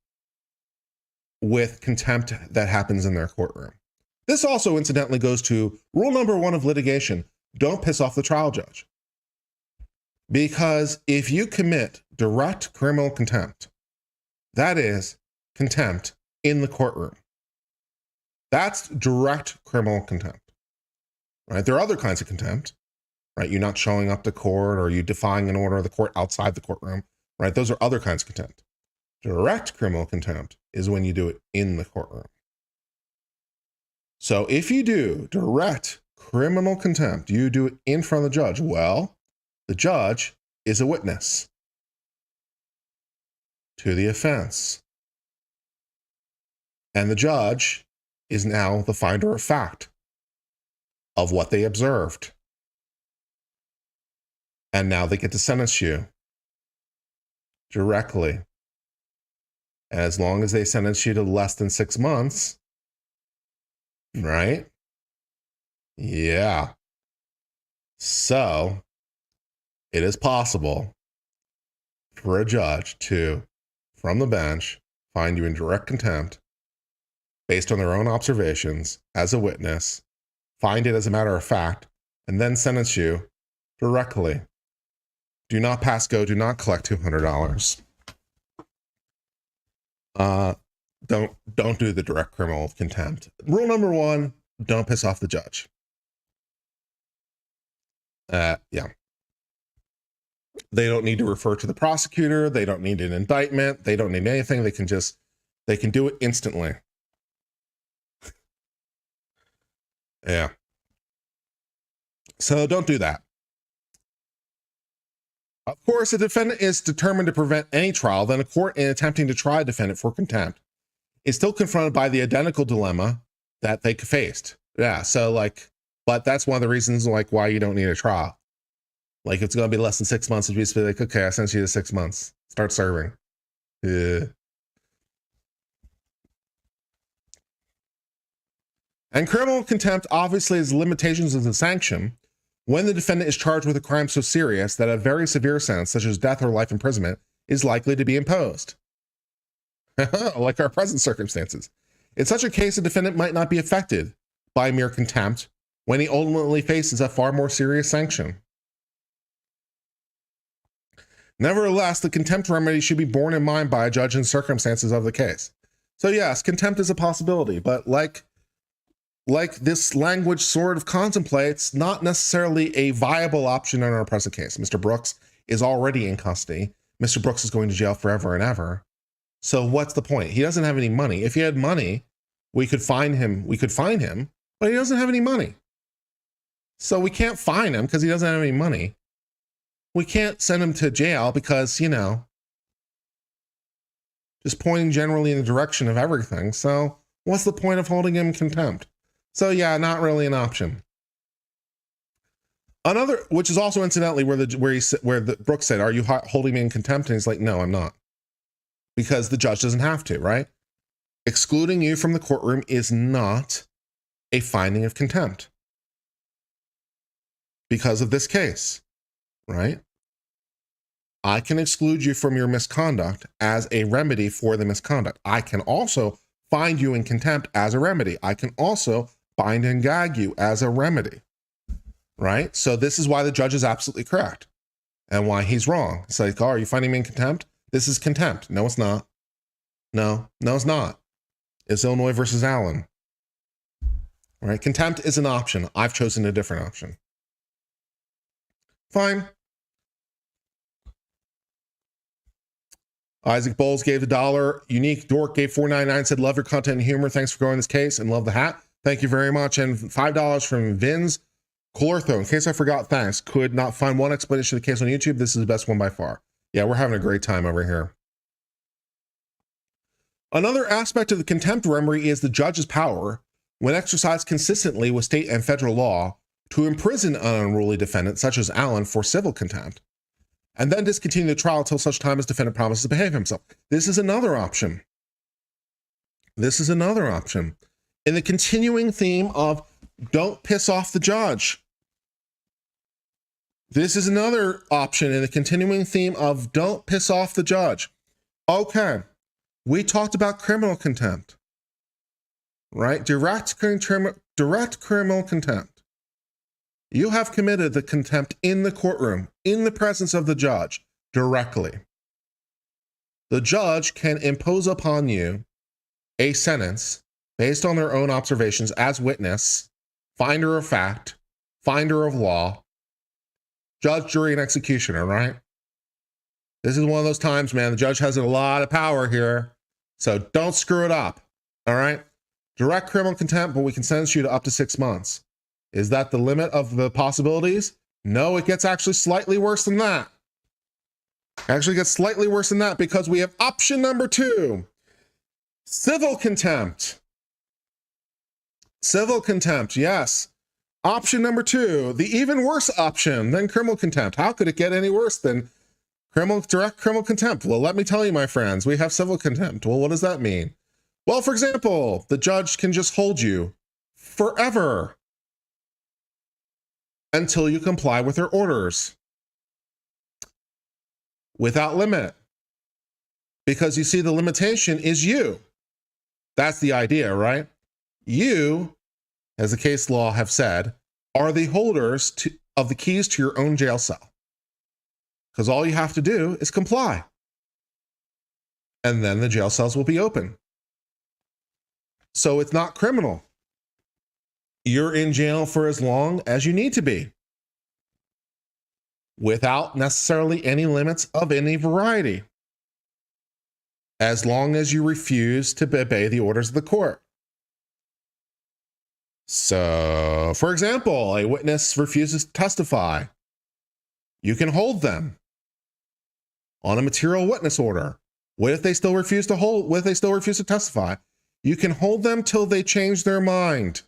with contempt that happens in their courtroom. This also incidentally goes to rule number 1 of litigation. Don't piss off the trial judge. Because if you commit direct criminal contempt, that is contempt in the courtroom. That's direct criminal contempt, right? There are other kinds of contempt, right? You're not showing up to court, or you defying an order of the court outside the courtroom, right? Those are other kinds of contempt. Direct criminal contempt is when you do it in the courtroom. So if you do direct criminal contempt, you do it in front of the judge. Well, the judge is a witness to the offense. And the judge is now the finder of fact of what they observed. And now they get to sentence you directly. And as long as they sentence you to less than 6 months, right? Yeah. So it is possible for a judge to, from the bench, find you in direct contempt based on their own observations as a witness, find it as a matter of fact, and then sentence you directly. Do not pass go, do not collect $200. Don't do the direct criminal contempt. Rule number 1, don't piss off the judge. Yeah. They don't need to refer to the prosecutor. They don't need an indictment. They don't need anything. They can do it instantly. Yeah. So don't do that. Of course, a defendant is determined to prevent any trial, then a court, in attempting to try a defendant for contempt, is still confronted by the identical dilemma that they faced. Yeah, so but that's one of the reasons why you don't need a trial. It's going to be less than 6 months. If you just be like, okay, I sent you to 6 months. Start serving. Yeah. And criminal contempt obviously has limitations as a sanction when the defendant is charged with a crime so serious that a very severe sentence, such as death or life imprisonment, is likely to be imposed. Like our present circumstances. In such a case, a defendant might not be affected by mere contempt when he ultimately faces a far more serious sanction. Nevertheless, the contempt remedy should be borne in mind by a judge in circumstances of the case. So yes, contempt is a possibility, but like this language sort of contemplates, not necessarily a viable option in our present case. Mr. Brooks is already in custody. Mr. Brooks is going to jail forever and ever. So what's the point? He doesn't have any money. If he had money, we could find him, but he doesn't have any money. So we can't fine him because he doesn't have any money. We can't send him to jail because, just pointing generally in the direction of everything. So what's the point of holding him in contempt? So yeah, not really an option. Another, which is also incidentally where the Brooks said, "Are you holding me in contempt?" And he's like, "No, I'm not," because the judge doesn't have to, right? Excluding you from the courtroom is not a finding of contempt because of this case, right? I can exclude you from your misconduct as a remedy for the misconduct. I can also find you in contempt as a remedy. I can also bind and gag you as a remedy, right? So this is why the judge is absolutely correct and why he's wrong. It's like, oh, are you finding me in contempt? This is contempt. No, it's not. No, it's not. It's Illinois versus Allen, right? Contempt is an option. I've chosen a different option. Fine. Isaac Bowles gave $1. Unique Dork gave $4.99, said, "Love your content and humor. Thanks for going this case and love the hat." Thank you very much. And $5 from Vince Colortho. In case I forgot, thanks. Could not find one explanation of the case on YouTube. This is the best one by far. Yeah, we're having a great time over here. Another aspect of the contempt remedy is the judge's power, when exercised consistently with state and federal law, to imprison an unruly defendant, such as Allen, for civil contempt, and then discontinue the trial until such time as defendant promises to behave himself. This is another option. In the continuing theme of don't piss off the judge. This is another option in the continuing theme of don't piss off the judge. Okay, we talked about criminal contempt, right? Direct criminal contempt. You have committed the contempt in the courtroom, in the presence of the judge, directly. The judge can impose upon you a sentence based on their own observations as witness, finder of fact, finder of law, judge, jury, and executioner, right? This is one of those times, man, the judge has a lot of power here, so don't screw it up, all right? Direct criminal contempt, but we can sentence you to up to 6 months. Is that the limit of the possibilities? No, it gets actually slightly worse than that. Actually gets slightly worse than that because we have option number 2, civil contempt. Civil contempt, yes. Option number 2, the even worse option than criminal contempt. How could it get any worse than direct criminal contempt? Well, let me tell you, my friends, we have civil contempt. Well, what does that mean? Well, for example, the judge can just hold you forever until you comply with their orders without limit. Because you see, the limitation is you. That's the idea, right? You, as the case law have said, are the holders of the keys to your own jail cell. Because all you have to do is comply. And then the jail cells will be open. So it's not criminal. You're in jail for as long as you need to be, without necessarily any limits of any variety, as long as you refuse to obey the orders of the court. So, for example, a witness refuses to testify. You can hold them on a material witness order. What if they still refuse to what if they still refuse to testify? You can hold them till they change their mind.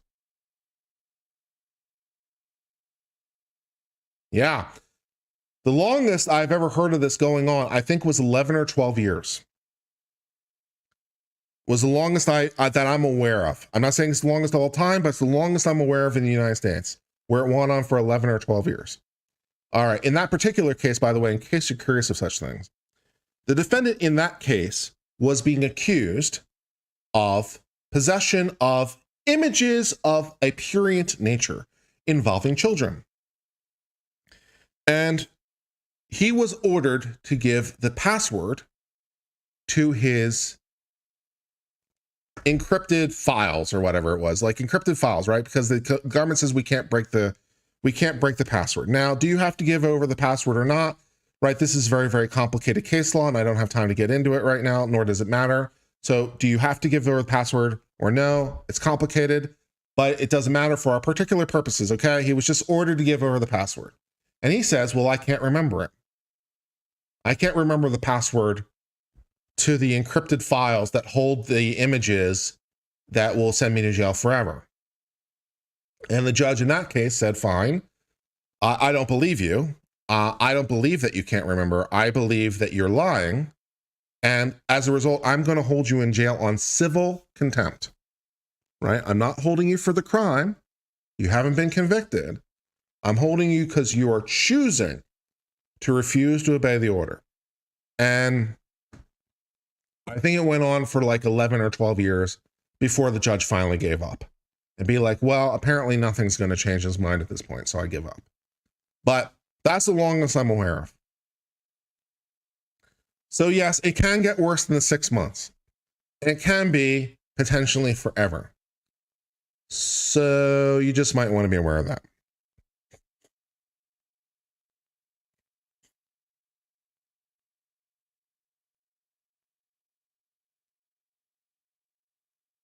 Yeah. The longest I've ever heard of this going on, I think, was 11 or 12 years. Was the longest that I'm aware of. I'm not saying it's the longest of all time, but it's the longest I'm aware of in the United States, where it went on for 11 or 12 years. All right. In that particular case, by the way, in case you're curious of such things, the defendant in that case was being accused of possession of images of a prurient nature involving children. And he was ordered to give the password to his encrypted files, or whatever it was, like encrypted files, right? Because the government says we can't break the password. Now, do you have to give over the password or not? Right? This is very, very complicated case law, and I don't have time to get into it right now, nor does it matter. So do you have to give over the password or no? It's complicated, but it doesn't matter for our particular purposes, okay? He was just ordered to give over the password. And he says, well, I can't remember it. I can't remember the password to the encrypted files that hold the images that will send me to jail forever. And the judge in that case said, fine, I don't believe you. I don't believe that you can't remember. I believe that you're lying. And as a result, I'm going to hold you in jail on civil contempt, right? I'm not holding you for the crime. You haven't been convicted. I'm holding you because you are choosing to refuse to obey the order. And I think it went on for like 11 or 12 years before the judge finally gave up and be like, well, apparently nothing's going to change his mind at this point, so I give up. But that's the longest I'm aware of. So yes, it can get worse than the 6 months. It can be potentially forever. So you just might want to be aware of that.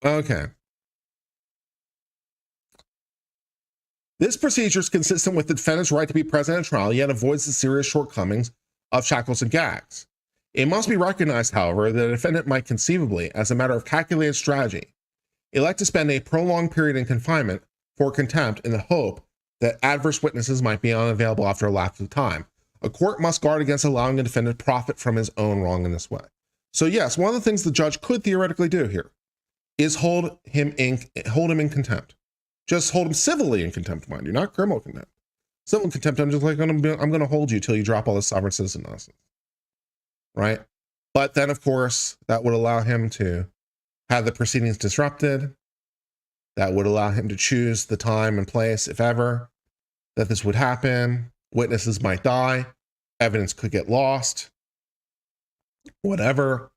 Okay. This procedure is consistent with the defendant's right to be present at trial, yet avoids the serious shortcomings of shackles and gags. It must be recognized, however, that a defendant might conceivably, as a matter of calculated strategy, elect to spend a prolonged period in confinement for contempt in the hope that adverse witnesses might be unavailable after a lapse of time. A court must guard against allowing a defendant to profit from his own wrong in this way. So yes, one of the things the judge could theoretically do here is hold him in contempt. Just hold him civilly in contempt, mind you, not criminal contempt. Civil contempt, I'm just like, I'm going to hold you till you drop all this sovereign citizen nonsense, right? But then, of course, that would allow him to have the proceedings disrupted. That would allow him to choose the time and place, if ever. that this would happen. Witnesses might die. Evidence could get lost. Whatever.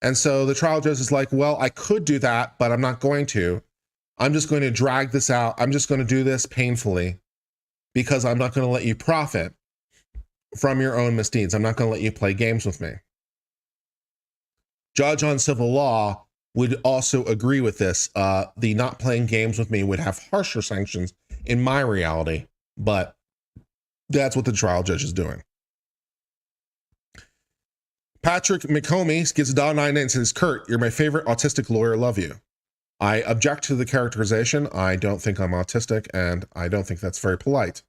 And so the trial judge is like, well, I could do that, but I'm not going to. I'm just going to drag this out. I'm just going to do this painfully because I'm not going to let you profit from your own misdeeds. I'm not going to let you play games with me. Judge on civil law would also agree with this. The not playing games with me would have harsher sanctions in my reality, but that's what the trial judge is doing. Patrick McComey gives a $1.99 and says, Kurt, you're my favorite autistic lawyer. Love you. I object to the characterization. I don't think I'm autistic, and I don't think that's very polite.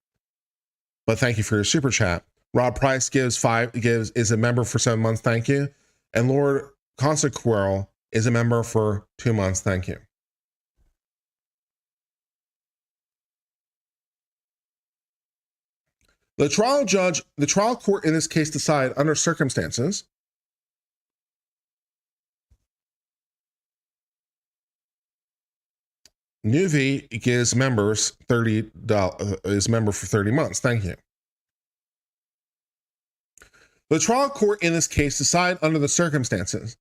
But thank you for your super chat. Rob Price is a member for 7 months. Thank you. And Lord Consequerel is a member for 2 months. Thank you. The trial court in this case decided under circumstances Nuvi gives members is member for 30 months. Thank you. The trial court in this case decided under the circumstances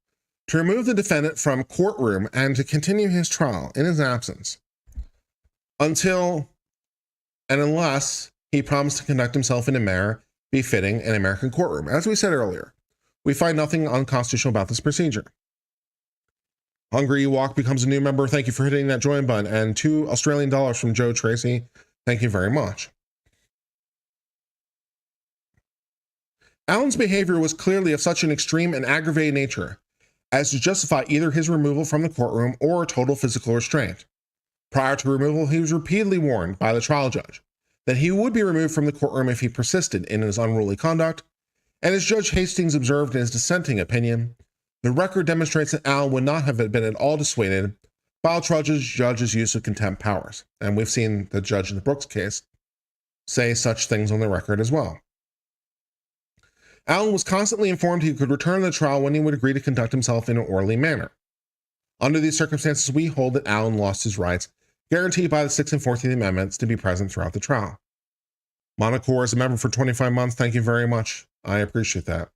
to remove the defendant from courtroom and to continue his trial in his absence until and unless he promised to conduct himself in a manner befitting an American courtroom. As we said earlier, we find nothing unconstitutional about this procedure. Hungry Ewok becomes a new member. Thank you for hitting that join button. And $2 Australian from Joe Tracy. Thank you very much. Allen's behavior was clearly of such an extreme and aggravated nature as to justify either his removal from the courtroom or total physical restraint. Prior to removal, he was repeatedly warned by the trial judge that he would be removed from the courtroom if he persisted in his unruly conduct, and as Judge Hastings observed in his dissenting opinion, the record demonstrates that Allen would not have been at all dissuaded by the judge's use of contempt powers. And we've seen the judge in the Brooks case say such things on the record as well. Allen was constantly informed he could return to the trial when he would agree to conduct himself in an orderly manner. Under these circumstances, we hold that Allen lost his rights, guaranteed by the 6th and 14th Amendments, to be present throughout the trial. Monacore is a member for 25 months. Thank you very much. I appreciate that.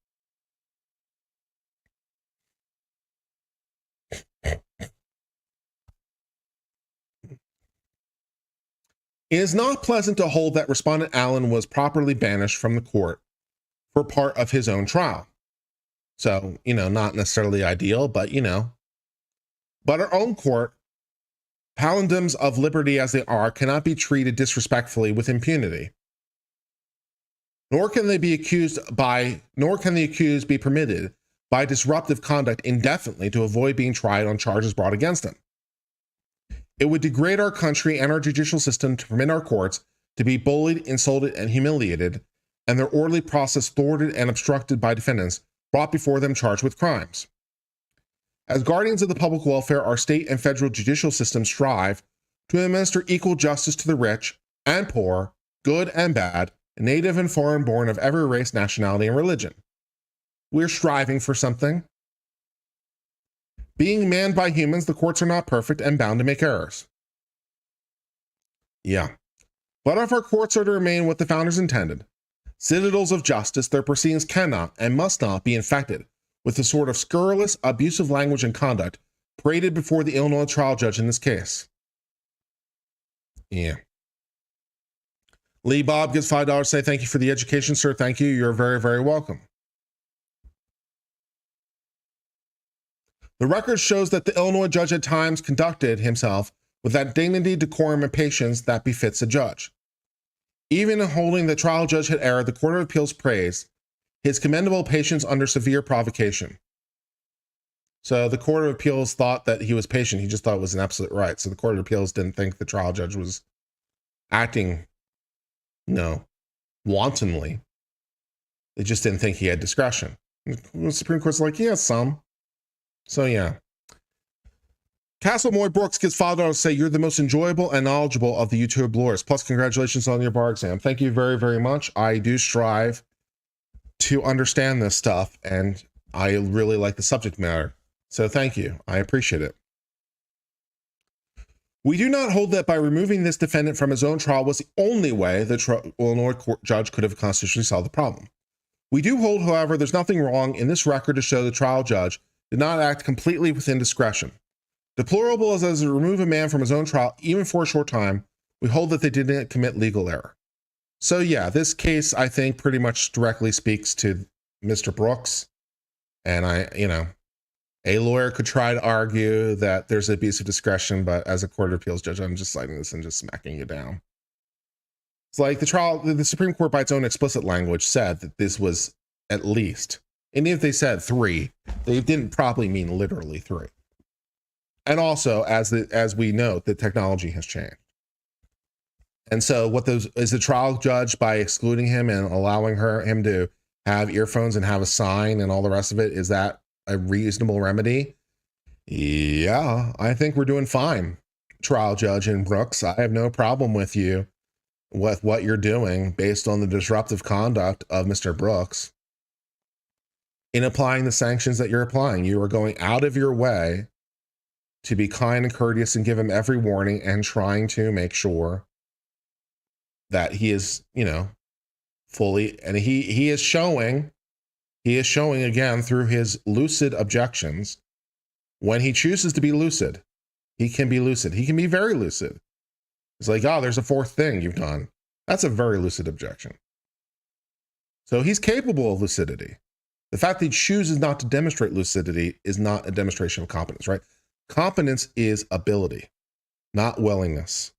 It is not pleasant to hold that Respondent Allen was properly banished from the court for part of his own trial. So, not necessarily ideal, but But our own court, paladins of liberty as they are, cannot be treated disrespectfully with impunity. Nor can the accused be permitted by disruptive conduct indefinitely to avoid being tried on charges brought against him. It would degrade our country and our judicial system to permit our courts to be bullied, insulted, and humiliated, and their orderly process thwarted and obstructed by defendants brought before them charged with crimes. As guardians of the public welfare, our state and federal judicial systems strive to administer equal justice to the rich and poor, good and bad, native and foreign born of every race, nationality, and religion. We're striving for something. Being manned by humans, the courts are not perfect and bound to make errors. Yeah. But if our courts are to remain what the founders intended, citadels of justice, their proceedings cannot and must not be infected with the sort of scurrilous, abusive language and conduct paraded before the Illinois trial judge in this case. Yeah. Lee Bob gives $5. Say thank you for the education, sir. Thank you. You're very, very welcome. The record shows that the Illinois judge at times conducted himself with that dignity, decorum, and patience that befits a judge. Even in holding the trial judge had erred, the Court of Appeals praised his commendable patience under severe provocation. So the Court of Appeals thought that he was patient. He just thought it was an absolute right. So the Court of Appeals didn't think the trial judge was acting, wantonly. They just didn't think he had discretion. The Supreme Court's like, yeah, some. So yeah. Castlemoy Brooks gives $5 to say you're the most enjoyable and knowledgeable of the YouTube lawyers. Plus, congratulations on your bar exam. Thank you very, very much. I do strive to understand this stuff, and I really like the subject matter. So thank you. I appreciate it. We do not hold that by removing this defendant from his own trial was the only way the Illinois court judge could have constitutionally solved the problem. We do hold, however, there's nothing wrong in this record to show the trial judge did not act completely within discretion. Deplorable as to remove a man from his own trial, even for a short time, we hold that they didn't commit legal error. So yeah, this case, I think, pretty much directly speaks to Mr. Brooks. And a lawyer could try to argue that there's abuse of discretion, but as a court of appeals judge, I'm just citing this and just smacking you down. It's like the Supreme Court, by its own explicit language, said that this was at least, and if they said 3, they didn't probably mean literally 3. And also, as we note, the technology has changed. And so is the trial judge, by excluding him and allowing him to have earphones and have a sign and all the rest of it, is that a reasonable remedy? Yeah, I think we're doing fine, trial judge in Brooks. I have no problem with you with what you're doing based on the disruptive conduct of Mr. Brooks in applying the sanctions that you're applying. You are going out of your way to be kind and courteous and give him every warning and trying to make sure that he is, fully, and he is showing again through his lucid objections. When he chooses to be lucid, he can be lucid. He can be very lucid. It's like, oh, there's a 4th thing you've done. That's a very lucid objection. So he's capable of lucidity. The fact that he chooses not to demonstrate lucidity is not a demonstration of competence, right? Competence is ability, not willingness.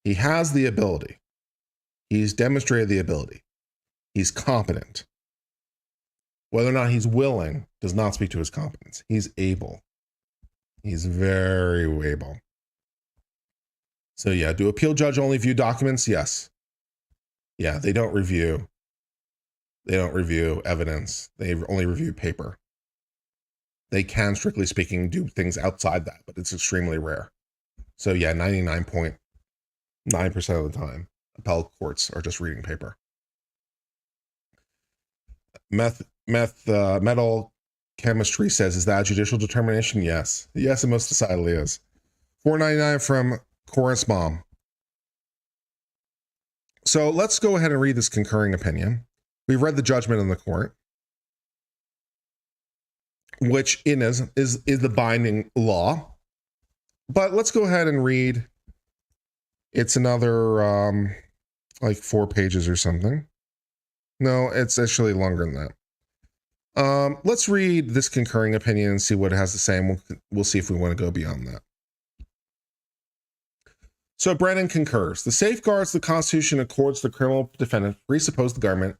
He has the ability. He's demonstrated the ability. He's competent. Whether or not he's willing does not speak to his competence. He's able. He's very able. So yeah, do appeal judge only view documents? Yes. Yeah, they don't review evidence. They only review paper. They can, strictly speaking, do things outside that, but it's extremely rare. So yeah, 99.9% of the time, appellate courts are just reading paper. Metal chemistry says, is that a judicial determination? Yes. Yes, it most decidedly is. $4.99 from Chorus Mom. So let's go ahead and read this concurring opinion. We've read the judgment in the court, which is the binding law. But let's go ahead and read. It's another like 4 pages or something. No, it's actually longer than that. Let's read this concurring opinion and see what it has to say, and we'll see if we want to go beyond that. So Brennan concurs. The safeguards the Constitution accords the criminal defendant presuppose the government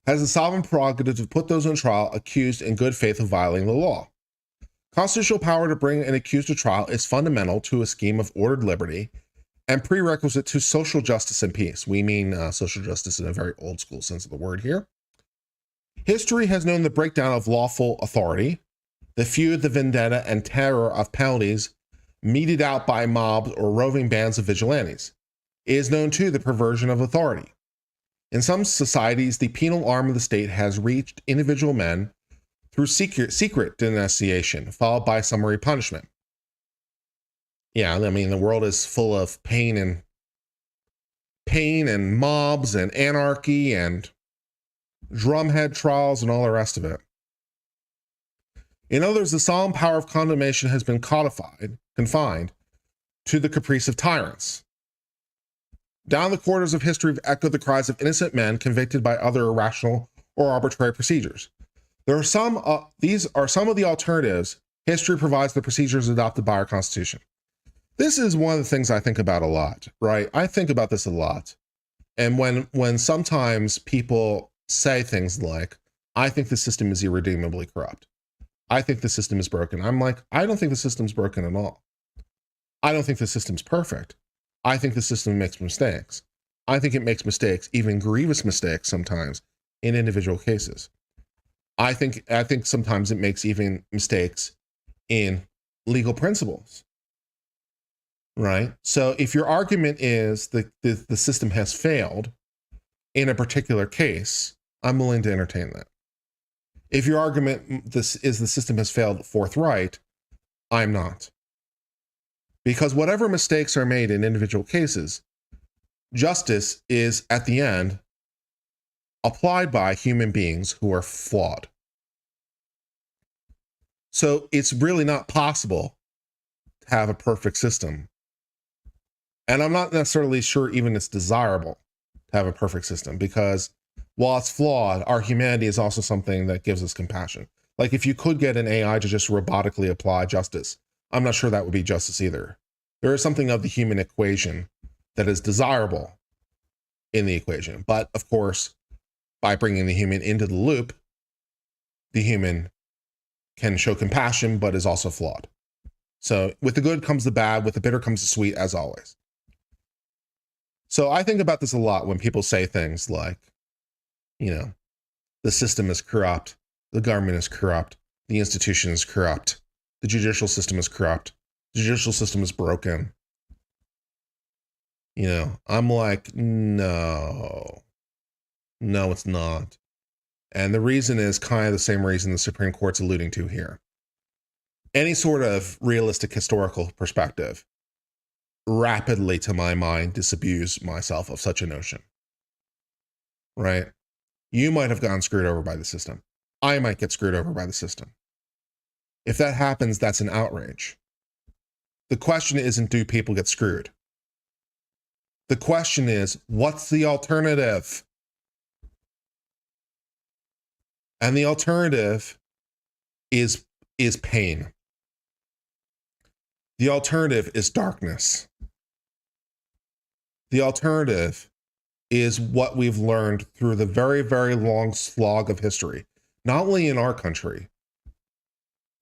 has the sovereign prerogative to put those on trial accused in good faith of violating the law. Constitutional power to bring an accused to trial is fundamental to a scheme of ordered liberty and prerequisite to social justice and peace. We mean social justice in a very old school sense of the word here. History has known the breakdown of lawful authority, the feud, the vendetta, and terror of penalties meted out by mobs or roving bands of vigilantes. It is known too the perversion of authority. In some societies, the penal arm of the state has reached individual men through secret denunciation, followed by summary punishment. Yeah, I mean, the world is full of pain and mobs and anarchy and drumhead trials and all the rest of it. In others, the solemn power of condemnation has been confined to the caprice of tyrants. Down the corridors of history have echoed the cries of innocent men convicted by other irrational or arbitrary procedures. These are some of the alternatives history provides the procedures adopted by our Constitution. This is one of the things I think about a lot, right? I think about this a lot. And when sometimes people say things like, I think the system is irredeemably corrupt. I think the system is broken. I'm like, I don't think the system's broken at all. I don't think the system's perfect. I think the system makes mistakes. I think it makes mistakes, even grievous mistakes sometimes in individual cases. I think sometimes it makes even mistakes in legal principles, right? So if your argument is that the system has failed in a particular case, I'm willing to entertain that. If your argument the system has failed forthright, I'm not. Because whatever mistakes are made in individual cases, justice is at the end applied by human beings who are flawed. So it's really not possible to have a perfect system. And I'm not necessarily sure even it's desirable to have a perfect system, because while it's flawed, our humanity is also something that gives us compassion. Like if you could get an AI to just robotically apply justice, I'm not sure that would be justice either. There is something of the human equation that is desirable in the equation. But of course, by bringing the human into the loop, the human can show compassion, but is also flawed. So with the good comes the bad, with the bitter comes the sweet, as always. So I think about this a lot when people say things like, you know, the system is corrupt, the government is corrupt, the institution is corrupt, the judicial system is corrupt, the judicial system is broken. You know, I'm like, no, it's not. And the reason is kind of the same reason the Supreme Court's alluding to here. Any sort of realistic historical perspective rapidly, to my mind, disabuse myself of such a notion. Right? You might have gotten screwed over by the system. I might get screwed over by the system. If that happens, that's an outrage. The question isn't, do people get screwed? The question is, what's the alternative? And the alternative is pain. The alternative is darkness. The alternative is what we've learned through the very, very long slog of history, not only in our country,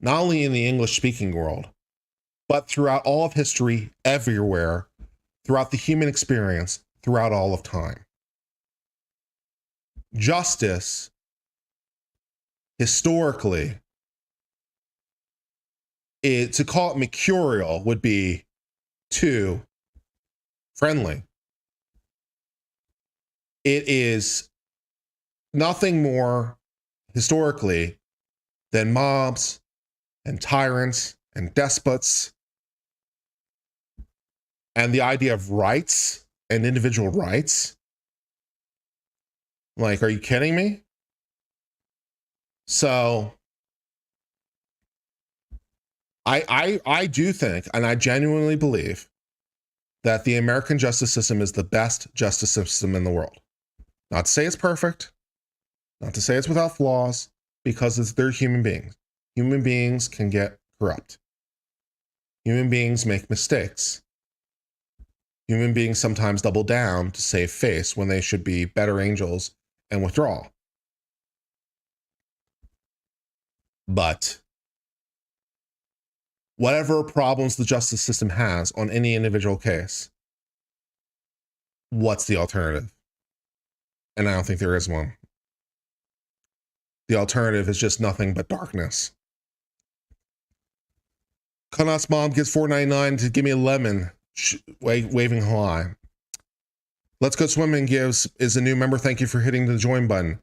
not only in the English-speaking world, but throughout all of history, everywhere, throughout the human experience, throughout all of time. Justice, historically, to call it mercurial would be too friendly. It is nothing more historically than mobs and tyrants and despots, and the idea of rights and individual rights. Like, are you kidding me? So I do think, and I genuinely believe, that the American justice system is the best justice system in the world. Not to say it's perfect, not to say it's without flaws, because they're human beings. Human beings can get corrupt. Human beings make mistakes. Human beings sometimes double down to save face when they should be better angels and withdraw. But whatever problems the justice system has on any individual case, what's the alternative? And I don't think there is one. The alternative is just nothing but darkness. Kanat's mom gives $4.99 to give me a lemon, waving high. Let's Go Swimming is a new member. Thank you for hitting the join button.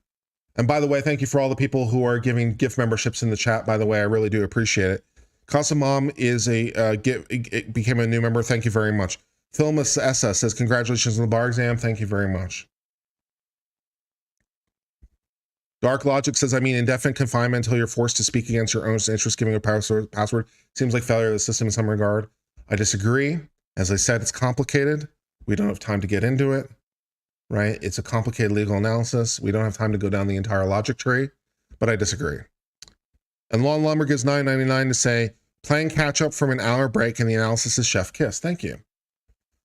And by the way, thank you for all the people who are giving gift memberships in the chat. By the way, I really do appreciate it. Casa Mom is became a new member. Thank you very much. Philmus Essa says, congratulations on the bar exam. Thank you very much. Dark Logic says, I mean, indefinite confinement until you're forced to speak against your own interest, giving a password seems like failure of the system in some regard. I disagree. As I said, it's complicated. We don't have time to get into it, right? It's a complicated legal analysis. We don't have time to go down the entire logic tree, but I disagree. And Lawn Lumber gives $9.99 to say, playing catch up from an hour break and the analysis is chef kiss. Thank you.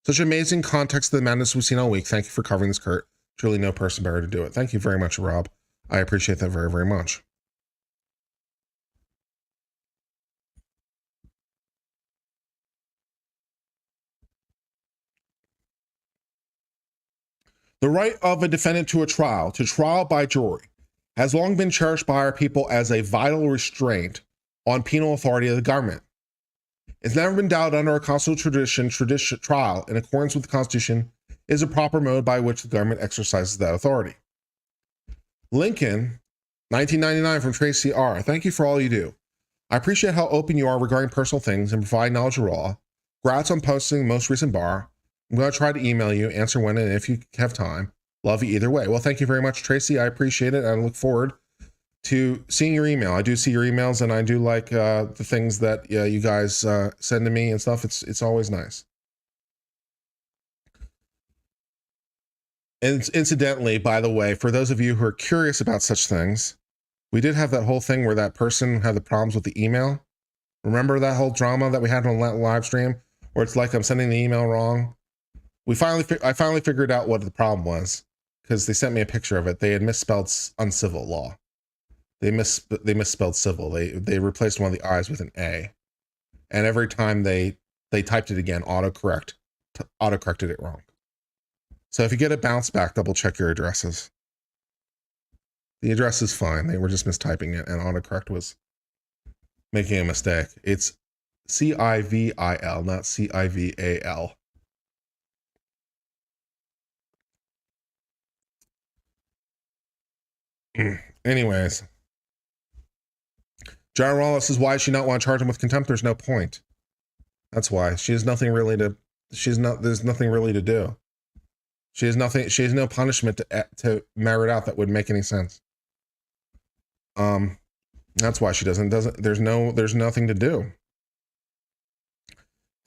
Such amazing context to the madness we've seen all week. Thank you for covering this, Kurt. Truly no person better to do it. Thank you very much, Rob. I appreciate that very, very much. The right of a defendant to trial by jury, has long been cherished by our people as a vital restraint on penal authority of the government. It's never been doubted under our constitutional tradition, trial in accordance with the Constitution is a proper mode by which the government exercises that authority. Lincoln, 1999 from Tracy R. Thank you for all you do. I appreciate how open you are regarding personal things and provide knowledge of law. Congrats on posting the most recent bar. I'm going to try to email you, answer when and if you have time. Love you either way. Well, thank you very much, Tracy. I appreciate it. I look forward to seeing your email. I do see your emails, and I do like the things that you guys send to me and stuff. It's always nice. And incidentally, by the way, for those of you who are curious about such things, we did have that whole thing where that person had the problems with the email. Remember that whole drama that we had on that live stream, where it's like I'm sending the email wrong? I finally figured out what the problem was, because they sent me a picture of it. They had misspelled uncivil law. They misspelled civil. They replaced one of the I's with an A, and every time they typed it again, autocorrected it wrong. So if you get a bounce back, double check your addresses. The address is fine. They were just mistyping it, and autocorrect was making a mistake. It's CIVIL, not CIVAL. Anyways, John Wallace says, why does she not want to charge him with contempt? There's no point. That's why. She has nothing really to, there's nothing really to do. She has no punishment to merit out that would make any sense. That's why she doesn't, there's nothing to do.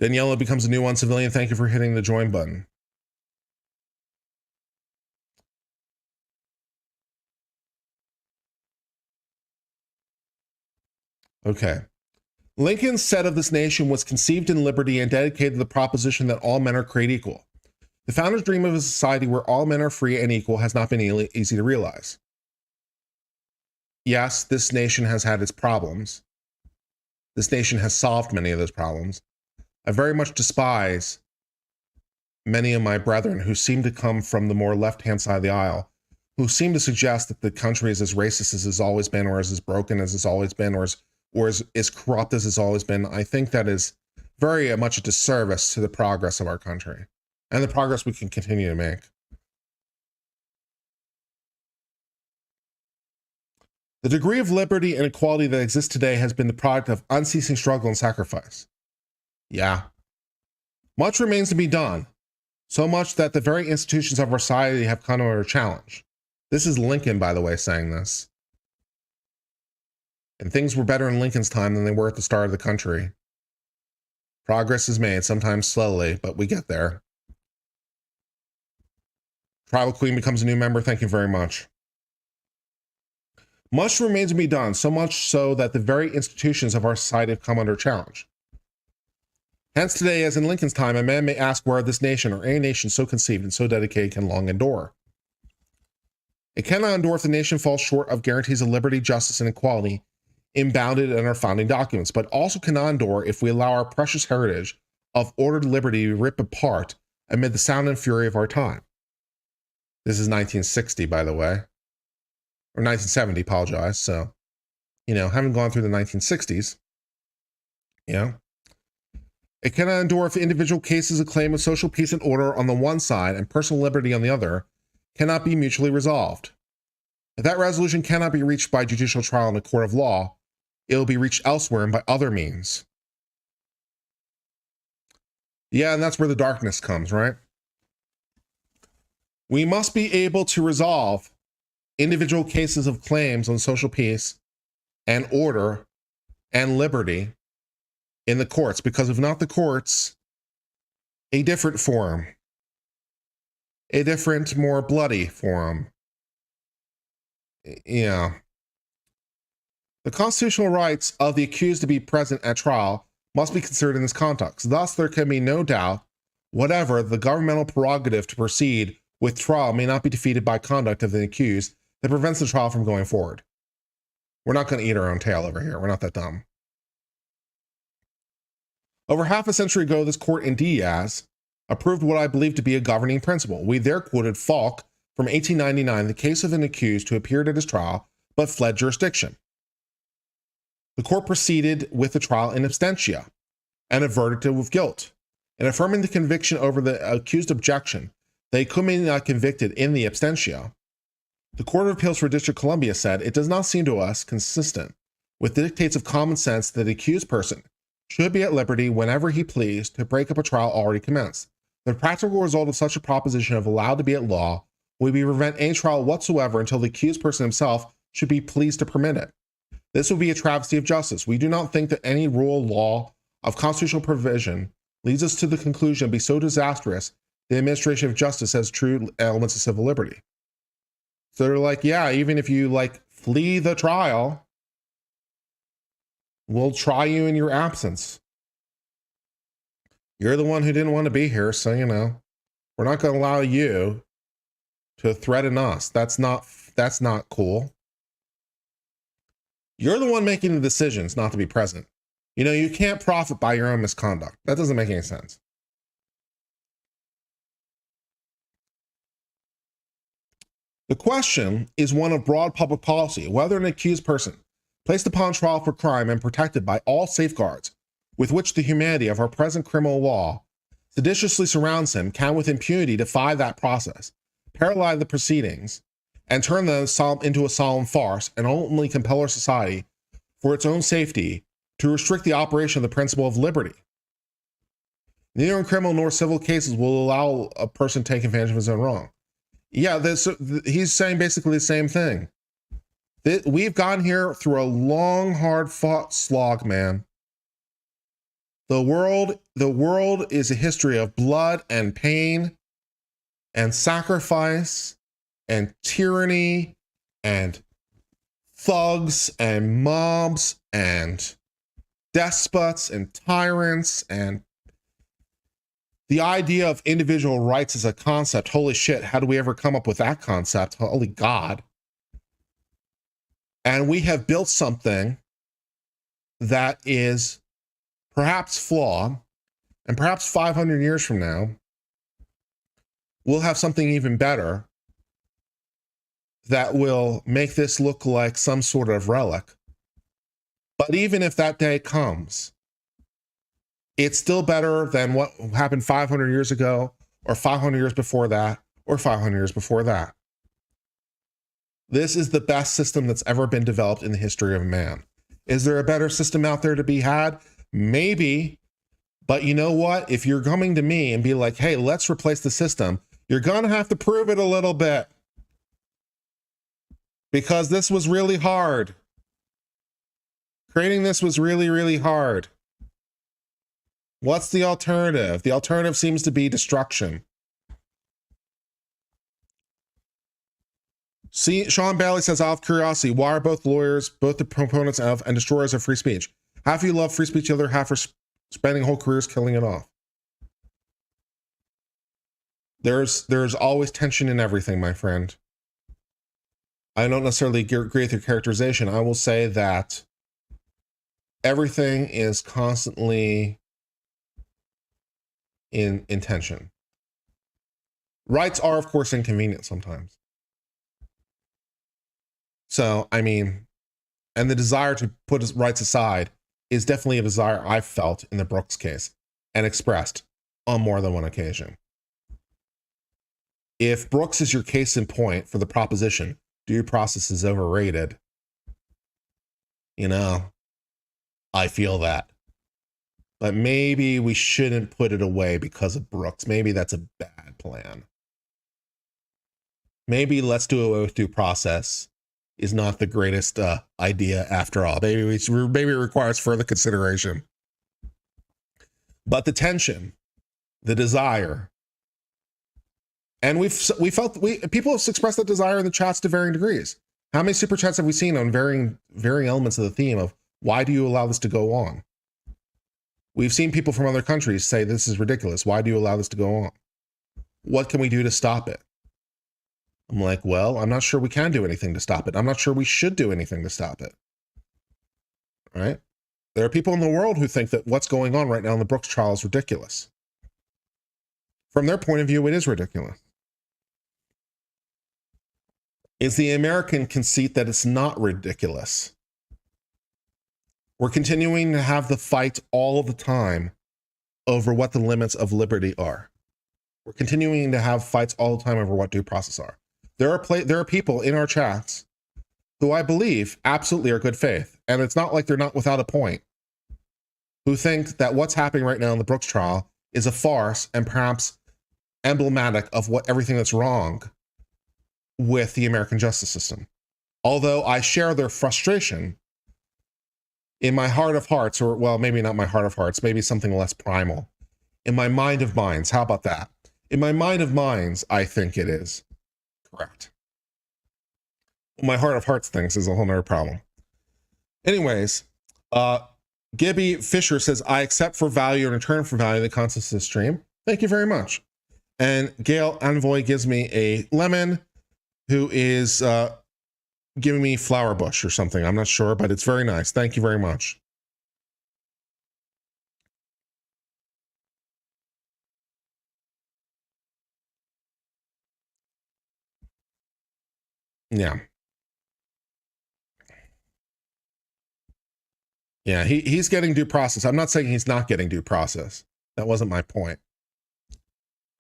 Daniela becomes a new one civilian. Thank you for hitting the join button. Okay. Lincoln said of this nation was conceived in liberty and dedicated to the proposition that all men are created equal. The founder's dream of a society where all men are free and equal has not been easy to realize. Yes, this nation has had its problems. This nation has solved many of those problems. I very much despise many of my brethren who seem to come from the more left-hand side of the aisle, who seem to suggest that the country is as racist as it's always been, or as broken as it's always been, or as corrupt as it's always been. I think that is very much a disservice to the progress of our country and the progress we can continue to make. The degree of liberty and equality that exists today has been the product of unceasing struggle and sacrifice. Yeah. Much remains to be done, so much that the very institutions of our society have come under challenge. This is Lincoln, by the way, saying this. And things were better in Lincoln's time than they were at the start of the country. Progress is made, sometimes slowly, but we get there. Tribal Queen becomes a new member. Thank you very much. Much remains to be done, so much so that the very institutions of our society have come under challenge. Hence today, as in Lincoln's time, a man may ask where this nation or any nation so conceived and so dedicated can long endure. It cannot endure if the nation falls short of guarantees of liberty, justice, and equality imbounded in our founding documents, but also cannot endure if we allow our precious heritage of ordered liberty to be ripped apart amid the sound and fury of our time. This is 1960, by the way. Or 1970, apologize. So, having gone through the 1960s, it cannot endure if individual cases of claim of social peace and order on the one side and personal liberty on the other cannot be mutually resolved. If that resolution cannot be reached by judicial trial in a court of law, it will be reached elsewhere and by other means. Yeah, and that's where the darkness comes, right? We must be able to resolve individual cases of claims on social peace and order and liberty in the courts, because if not the courts, a different forum, a different, more bloody forum. Yeah. The constitutional rights of the accused to be present at trial must be considered in this context. Thus, there can be no doubt whatever the governmental prerogative to proceed with trial may not be defeated by conduct of the accused that prevents the trial from going forward. We're not going to eat our own tail over here. We're not that dumb. Over half a century ago, this court in Diaz approved what I believe to be a governing principle. We there quoted Falk from 1899, the case of an accused who appeared at his trial but fled jurisdiction. The court proceeded with the trial in absentia and a verdict of guilt. In affirming the conviction over the accused objection, they could be not convicted in the absentia. The Court of Appeals for District of Columbia said, it does not seem to us consistent with the dictates of common sense that the accused person should be at liberty whenever he pleased to break up a trial already commenced. The practical result of such a proposition, if allowed to be at law, would be to prevent any trial whatsoever until the accused person himself should be pleased to permit it. This would be a travesty of justice. We do not think that any rule of law of constitutional provision leads us to the conclusion to be so disastrous the administration of justice has true elements of civil liberty. So they're like, yeah, even if you like flee the trial, we'll try you in your absence. You're the one who didn't want to be here, so we're not going to allow you to threaten us. That's not cool. You're the one making the decisions not to be present. You can't profit by your own misconduct. That doesn't make any sense. The question is one of broad public policy, whether an accused person placed upon trial for crime and protected by all safeguards with which the humanity of our present criminal law seditiously surrounds him can with impunity defy that process, paralyze the proceedings, and turn them into a solemn farce, and ultimately compel our society, for its own safety, to restrict the operation of the principle of liberty. Neither in criminal nor civil cases will allow a person to take advantage of his own wrong. Yeah, he's saying basically the same thing. We've gone here through a long, hard-fought slog, man. The world is a history of blood and pain and sacrifice and tyranny and thugs and mobs and despots and tyrants, and the idea of individual rights as a concept. Holy shit, how do we ever come up with that concept? Holy God. And we have built something that is perhaps flawed, and perhaps 500 years from now, we'll have something even better that will make this look like some sort of relic. But even if that day comes, it's still better than what happened 500 years ago, or 500 years before that, or 500 years before that. This is the best system that's ever been developed in the history of man. Is there a better system out there to be had? Maybe. But you know what? If you're coming to me and be like, hey, let's replace the system, you're going to have to prove it a little bit. Because this was really hard. Creating this was really, really hard. What's the alternative? The alternative seems to be destruction. See, Sean Bailey says, out of curiosity, why are both lawyers, both the proponents of and destroyers of free speech? Half of you love free speech, the other half are spending whole careers killing it off. There's always tension in everything, my friend. I don't necessarily agree with your characterization. I will say that everything is constantly in tension. Rights are, of course, inconvenient sometimes. So, I mean, and the desire to put his rights aside is definitely a desire I've felt in the Brooks case and expressed on more than one occasion. If Brooks is your case in point for the proposition, due process is overrated, I feel that. But maybe we shouldn't put it away because of Brooks. Maybe that's a bad plan. Maybe let's do away with due process is not the greatest idea after all. Maybe it requires further consideration. But the tension, the desire, and people have expressed that desire in the chats to varying degrees. How many super chats have we seen on varying elements of the theme of why do you allow this to go on? We've seen people from other countries say this is ridiculous. Why do you allow this to go on? What can we do to stop it? I'm like, well, I'm not sure we can do anything to stop it. I'm not sure we should do anything to stop it. Right? There are people in the world who think that what's going on right now in the Brooks trial is ridiculous. From their point of view, it is ridiculous. It's the American conceit that it's not ridiculous. We're continuing to have the fight all of the time over what the limits of liberty are. We're continuing to have fights all the time over what due process are. There are people in our chats who I believe absolutely are good faith. And it's not like they're not without a point. who think that what's happening right now in the Brooks trial is a farce and perhaps emblematic of what everything that's wrong with the American justice system. Although I share their frustration, in my heart of hearts, or well, maybe not my heart of hearts, maybe something less primal, in my mind of minds, how about that? In my mind of minds, I think it is correct. My heart of hearts thinks is a whole nother problem. Anyways, Gibby Fisher says, I accept for value and return for value the concepts of the stream. Thank you very much. And Gail Envoy gives me a lemon, who is giving me flower bush or something. I'm not sure, but it's very nice. Thank you very much. Yeah. Yeah, he's getting due process. I'm not saying he's not getting due process. That wasn't my point.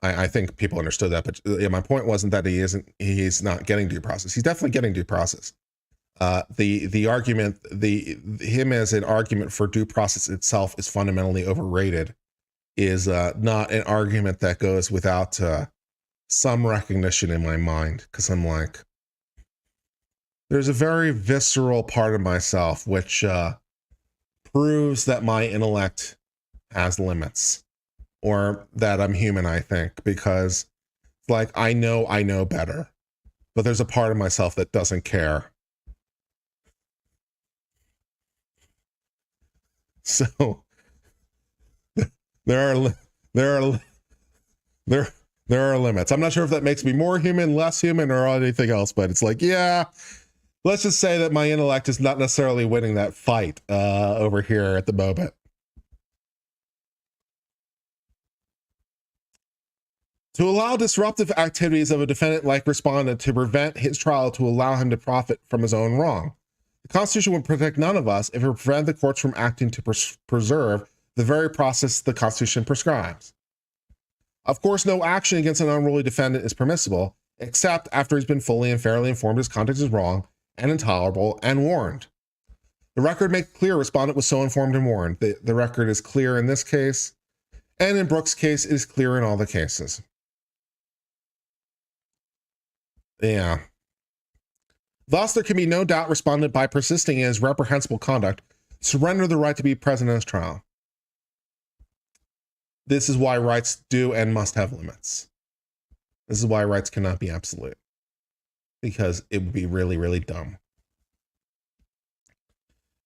I think people understood that, but yeah, my point wasn't that he's not getting due process. He's definitely getting due process. The argument, him as an argument for due process itself is fundamentally overrated, is not an argument that goes without some recognition in my mind, because I'm like, there's a very visceral part of myself which proves that my intellect has limits, or that I'm human, I think, because like I know better, but there's a part of myself that doesn't care. So there are limits. I'm not sure if that makes me more human, less human, or anything else, but it's like, yeah, let's just say that my intellect is not necessarily winning that fight over here at the moment. To allow disruptive activities of a defendant-like respondent to prevent his trial to allow him to profit from his own wrong. The Constitution would protect none of us if it would prevent the courts from acting to preserve the very process the Constitution prescribes. Of course, no action against an unruly defendant is permissible, except after he's been fully and fairly informed his conduct is wrong and intolerable and warned. The record makes clear respondent was so informed and warned. The record is clear in this case, and in Brooks' case, it is clear in all the cases. Yeah. Thus, there can be no doubt respondent, by persisting in his reprehensible conduct, surrender the right to be present in his trial. This is why rights do and must have limits. This is why rights cannot be absolute, because it would be really, really dumb.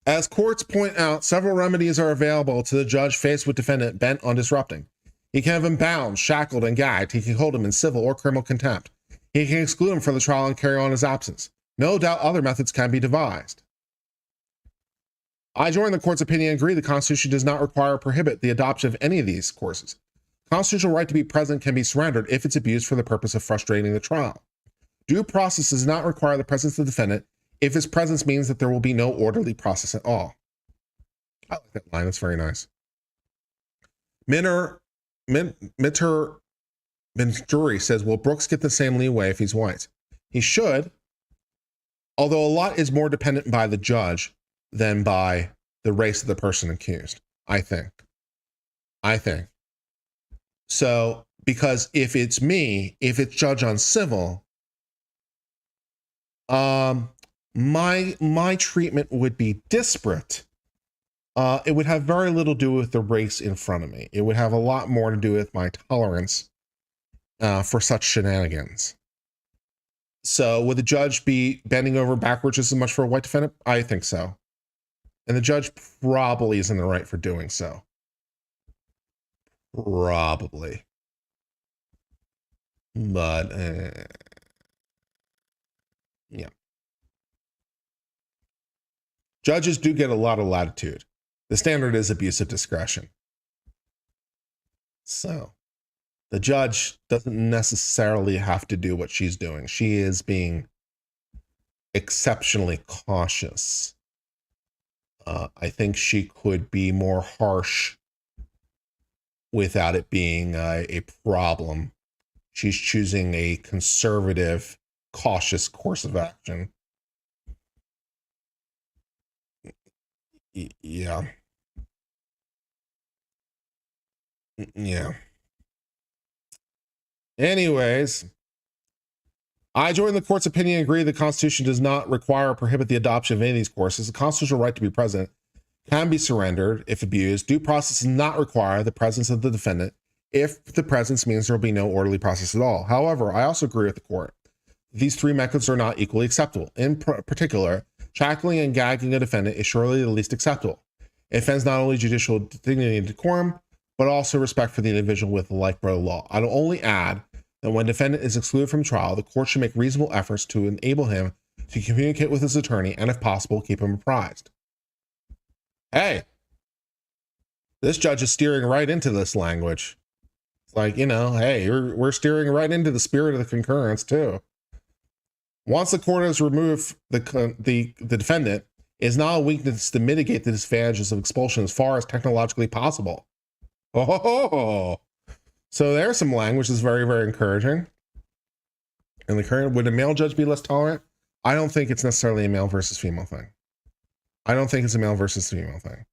As courts point out, several remedies are available to the judge faced with defendant bent on disrupting. He can have him bound, shackled, and gagged. He can hold him in civil or criminal contempt. He can exclude him from the trial and carry on his absence. No doubt other methods can be devised. I join the court's opinion and agree the Constitution does not require or prohibit the adoption of any of these courses. Constitutional right to be present can be surrendered if it's abused for the purpose of frustrating the trial. Due process does not require the presence of the defendant if his presence means that there will be no orderly process at all. I like that line. That's very nice. Minter Venturi says, will Brooks get the same leeway if he's white? He should, although a lot is more dependent by the judge than by the race of the person accused, I think. So, because if it's me, if it's judge on civil, my treatment would be disparate. It would have very little to do with the race in front of me. It would have a lot more to do with my tolerance for such shenanigans. So would the judge be bending over backwards just as much for a white defendant? I think so. And the judge probably is in the right for doing so. Probably. But, yeah. Judges do get a lot of latitude. The standard is abuse of discretion. So the judge doesn't necessarily have to do what she's doing. She is being exceptionally cautious. I think she could be more harsh without it being a problem. She's choosing a conservative, cautious course of action. Yeah. Yeah. Anyways, I join the court's opinion and agree the Constitution does not require or prohibit the adoption of any of these courses. The constitutional right to be present can be surrendered if abused. Due process does not require the presence of the defendant if the presence means there will be no orderly process at all. However, I also agree with the court. These three methods are not equally acceptable. In particular, shackling and gagging a defendant is surely the least acceptable. It offends not only judicial dignity and decorum, but also respect for the individual with the like-brother law. I'll only add that when defendant is excluded from trial, the court should make reasonable efforts to enable him to communicate with his attorney and, if possible, keep him apprised. Hey, this judge is steering right into this language. It's like, hey, we're steering right into the spirit of the concurrence too. Once the court has removed the defendant, it is not a weakness to mitigate the disadvantages of expulsion as far as technologically possible. Oh, so there's some language that's very, very encouraging. And the current, would a male judge be less tolerant? I don't think it's necessarily a male versus female thing. I don't think it's a male versus female thing.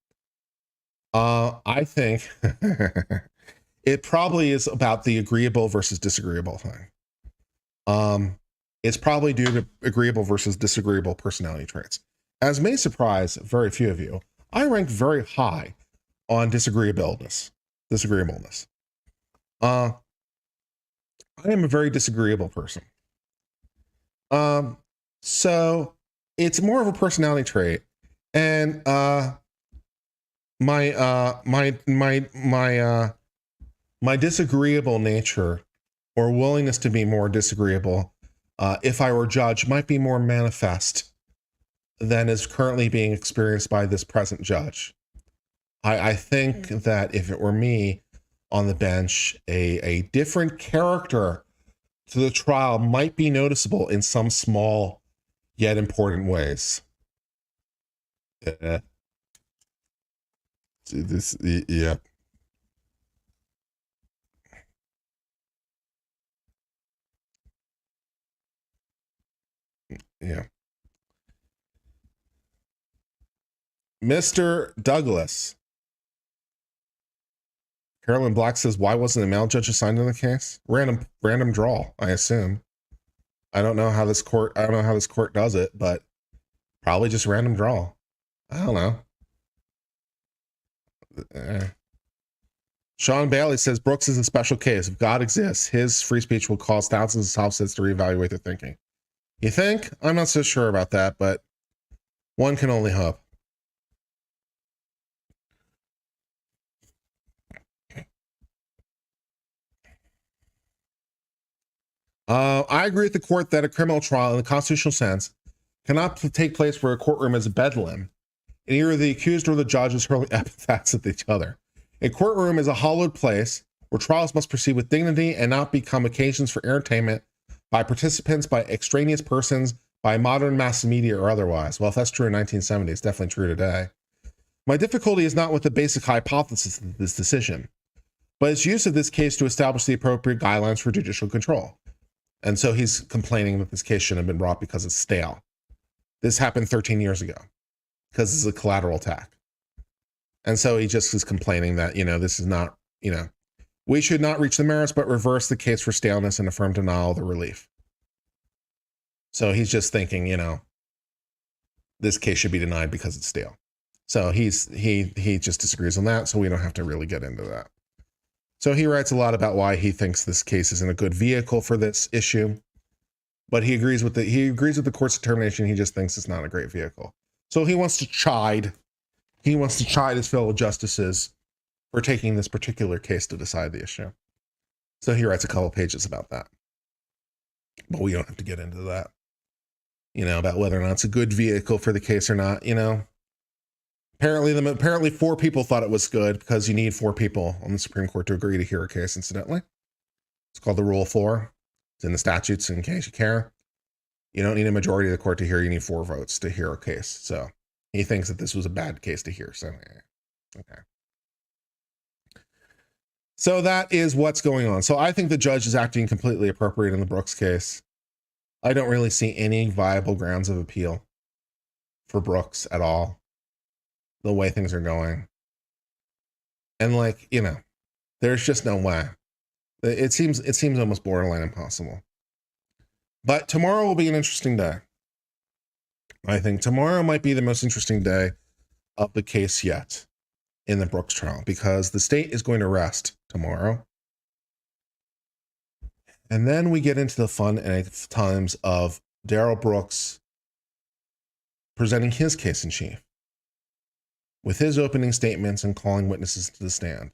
I think it probably is about the agreeable versus disagreeable thing. It's probably due to agreeable versus disagreeable personality traits. As may surprise very few of you, I rank very high on disagreeableness. I am a very disagreeable person. So it's more of a personality trait, and my disagreeable nature or willingness to be more disagreeable, if I were judge, might be more manifest than is currently being experienced by this present judge. I think that if it were me on the bench, a different character to the trial might be noticeable in some small yet important ways. Yeah. See this, yeah. Yeah. Mr. Douglas. Carolyn Black says, why wasn't a male judge assigned in the case? Random draw, I assume. I don't know how this court does it, but probably just random draw. I don't know. Sean Bailey says Brooks is a special case. If God exists, his free speech will cause thousands of Southsides to reevaluate their thinking. You think? I'm not so sure about that, but one can only hope. I agree with the court that a criminal trial in the constitutional sense cannot take place where a courtroom is a bedlam, and either the accused or the judge is hurling epithets at each other. A courtroom is a hallowed place where trials must proceed with dignity and not become occasions for entertainment by participants, by extraneous persons, by modern mass media or otherwise. Well, if that's true in 1970, it's definitely true today. My difficulty is not with the basic hypothesis of this decision, but its use of this case to establish the appropriate guidelines for judicial control. And so he's complaining that this case shouldn't have been brought because it's stale. This happened 13 years ago because this is a collateral attack. And so he just is complaining that, this is not, we should not reach the merits, but reverse the case for staleness and affirm denial of the relief. So he's just thinking, this case should be denied because it's stale. So he just disagrees on that. So we don't have to really get into that. So he writes a lot about why he thinks this case isn't a good vehicle for this issue, but he agrees with the court's determination. He just thinks it's not a great vehicle. So he wants to chide his fellow justices for taking this particular case to decide the issue. So he writes a couple pages about that, but we don't have to get into that, about whether or not it's a good vehicle for the case or not. Apparently 4 people thought it was good because you need 4 people on the Supreme Court to agree to hear a case, incidentally. It's called the Rule of 4. It's in the statutes in case you care. You don't need a majority of the court to hear. You need 4 votes to hear a case. So he thinks that this was a bad case to hear. So, okay. So that is what's going on. So I think the judge is acting completely appropriate in the Brooks case. I don't really see any viable grounds of appeal for Brooks at all, the way things are going. And There's just no way. It seems almost borderline impossible. But tomorrow will be an interesting day. I think tomorrow might be the most interesting day of the case yet in the Brooks trial, because the state is going to rest tomorrow. And then we get into the fun times of Darrell Brooks presenting his case in chief with his opening statements and calling witnesses to the stand.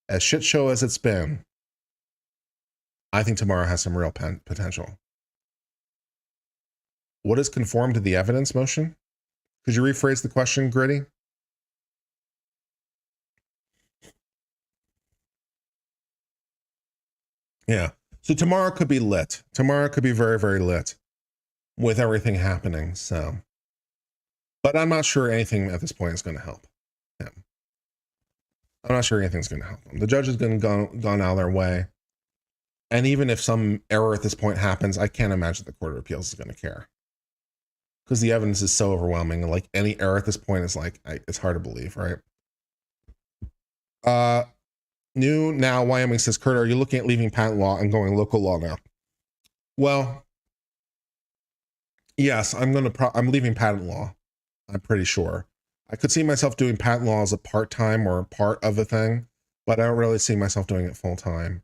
As shit show as it's been, I think tomorrow has some real potential. What is conformed to the evidence motion? Could you rephrase the question, Gritty? Yeah. So tomorrow could be lit. Tomorrow could be very, very lit with everything happening. So, but I'm not sure anything at this point is going to help him. I'm not sure anything's going to help him. The judge has gone out of their way. And even if some error at this point happens, I can't imagine the Court of Appeals is going to care, because the evidence is so overwhelming. Like, any error at this point is like, it's hard to believe, right? New Now Wyoming says, Kurt, are you looking at leaving patent law and going local law now? Well, yes, I'm leaving patent law. I'm pretty sure. I could see myself doing patent law as a part-time or part of a thing, but I don't really see myself doing it full-time.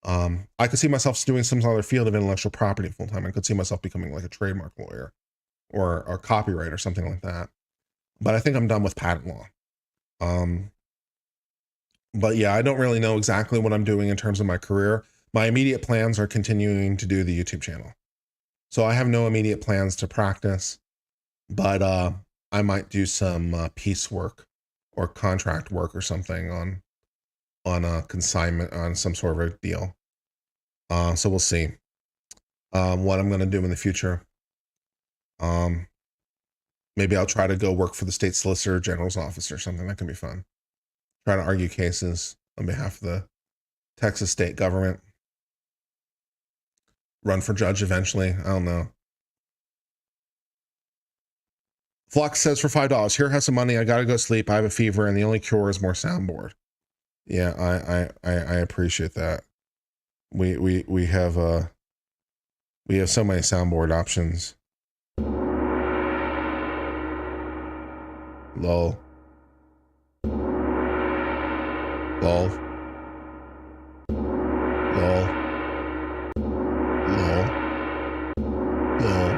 I could see myself doing some other field of intellectual property full-time. I could see myself becoming like a trademark lawyer or copyright or something like that. But I think I'm done with patent law. But yeah, I don't really know exactly what I'm doing in terms of my career. My immediate plans are continuing to do the YouTube channel. So I have no immediate plans to practice, but I might do some piece work or contract work or something on a consignment, on some sort of a deal. So we'll see what I'm going to do in the future. Maybe I'll try to go work for the state solicitor general's office or something. That can be fun. Try to argue cases on behalf of the Texas state government. Run for judge eventually. I don't know. Flux says, for $5, here, have some money. I gotta go sleep. I have a fever, and the only cure is more soundboard. Yeah, I appreciate that. We have so many soundboard options. Lol. Lol. Lol. Lol. Lol.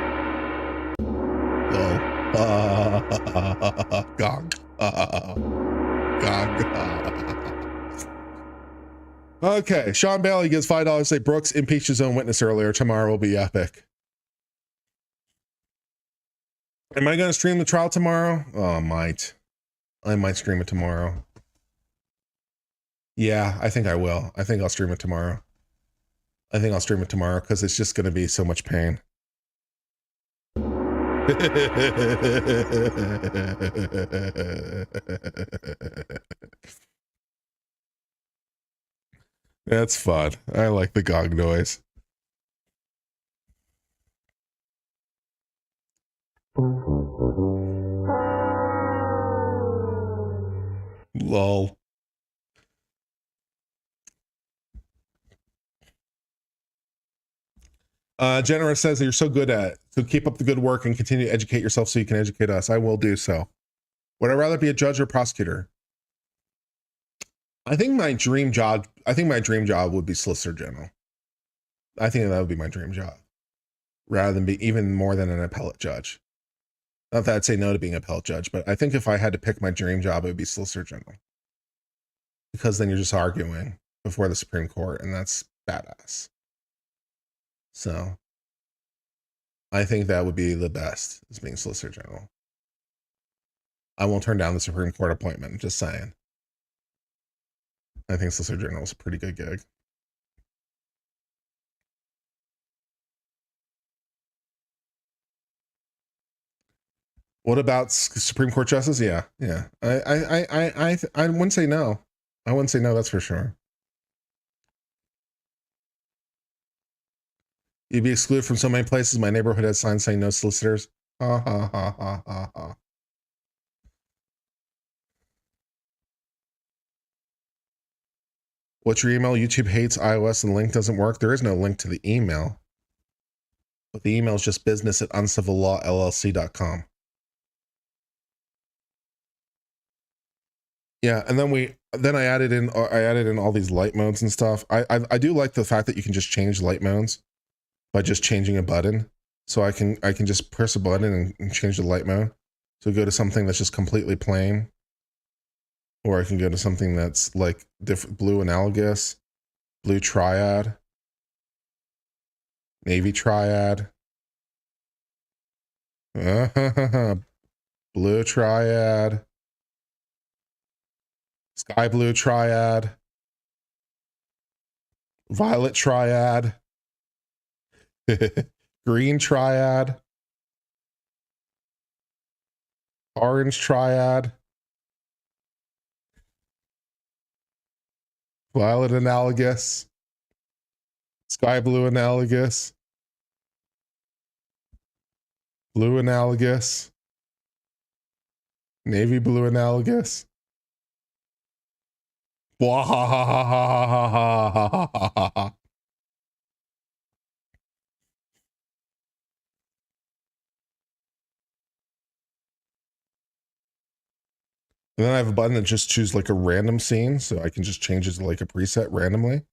Lol. Gog. Gog. Okay, Sean Bailey gives $5. Say Brooks impeached his own witness earlier. Tomorrow will be epic. Am I going to stream the trial tomorrow? Oh, I might stream it tomorrow. Yeah, I think I will. I think I'll stream it tomorrow. Because it's just going to be so much pain. That's fun. I like the gong noise. Lol. Generous says that you're so good at it. So keep up the good work and continue to educate yourself so you can educate us. I will do so. Would I rather be a judge or prosecutor? I think my dream job would be Solicitor General. I think that would be my dream job, rather than be even more than an appellate judge. Not that I'd say no to being an appellate judge, but I think if I had to pick my dream job, it would be Solicitor General. Because then you're just arguing before the Supreme Court, and that's badass. So I think that would be the best, is being Solicitor General. I won't turn down the Supreme Court appointment, just saying. I think Solicitor General is a pretty good gig. What about Supreme Court justice? Yeah. I wouldn't say no. I wouldn't say no, that's for sure. You'd be excluded from so many places. My neighborhood has signs saying no solicitors. Ha ha ha ha ha ha. What's your email? YouTube hates iOS and the link doesn't work. There is no link to the email. But the email is just business@uncivillawllc.com. Yeah, and then I added in all these light modes and stuff. I do like the fact that you can just change light modes by just changing a button. So I can just press a button and change the light mode. So go to something that's just completely plain. Or I can go to something that's like different, blue analogous, blue triad, navy triad, blue triad, sky blue triad, violet triad, green triad, orange triad, violet analogous, sky blue analogous, blue analogous, navy blue analogous. Blah. And then I have a button that just choose like a random scene, so I can just change it to like a preset randomly.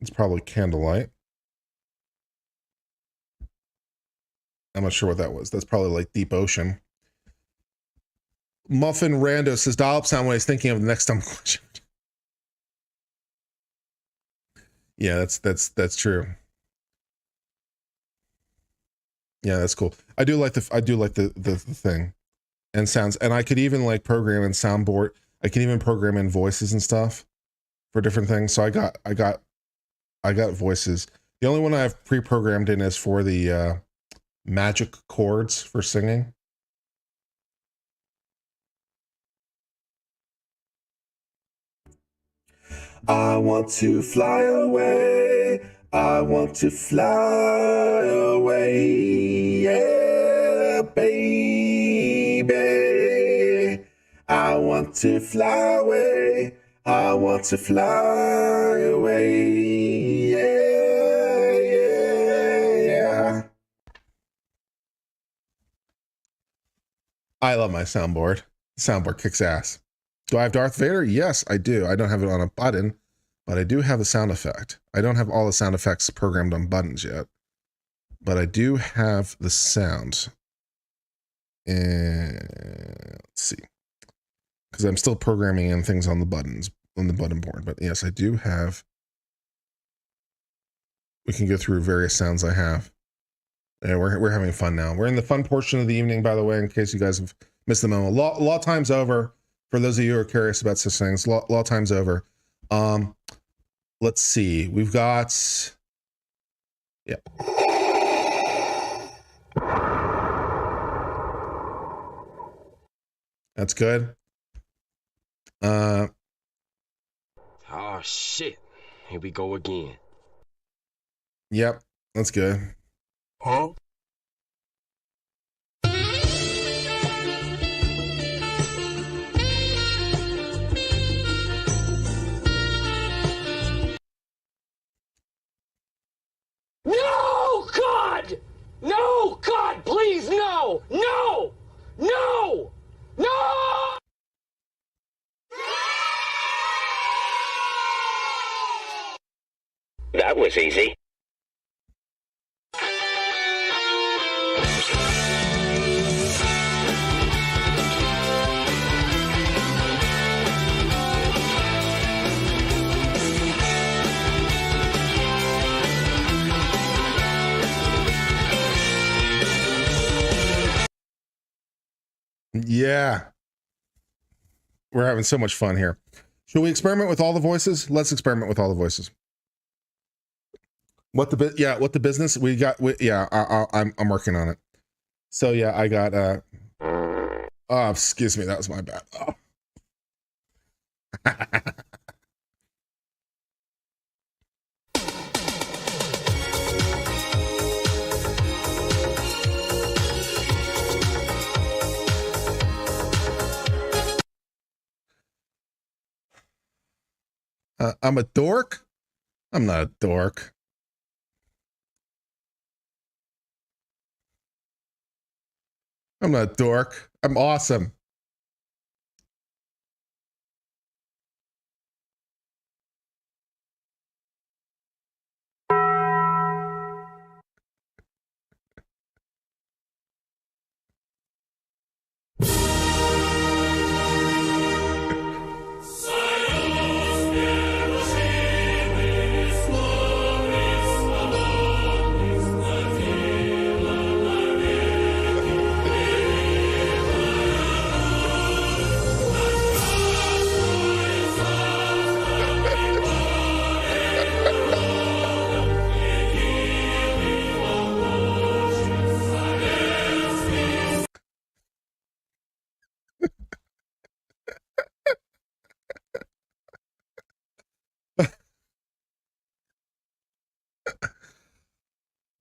It's probably candlelight. I'm not sure what that was. That's probably like deep ocean. Muffin Rando says dial up sound when he's thinking of the next dumb question. Yeah, that's true. Yeah, that's cool. I do like the thing. And sounds, and I could even like program in soundboard. I can even program in voices and stuff for different things. So I got voices. The only one I have pre-programmed in is for the magic chords for singing. I want to fly away. I want to fly away. Yeah, baby. I want to fly away. I want to fly away. Yeah. I love my soundboard. The soundboard kicks ass. Do I have Darth Vader? Yes, I do. I don't have it on a button, but I do have the sound effect. I don't have all the sound effects programmed on buttons yet, but I do have the sound. And let's see, because I'm still programming in things on the buttons, on the button board. But yes, I do have. We can go through various sounds I have. And we're having fun now. We're in the fun portion of the evening, by the way, in case you guys have missed the memo. Law time's over. For those of you who are curious about such things, law time's over. Let's see. We've got. Yeah. That's good. Oh shit. Here we go again. Yep, that's good. Huh? No, God! No, God, please, no! No! No! No! That was easy. Yeah. We're having so much fun here. Should we experiment with all the voices? Let's experiment with all the voices. What the business we got? I'm working on it. So yeah, I got. Oh, excuse me, that was my bad. Oh. I'm a dork? I'm not a dork. I'm not a dork. I'm awesome.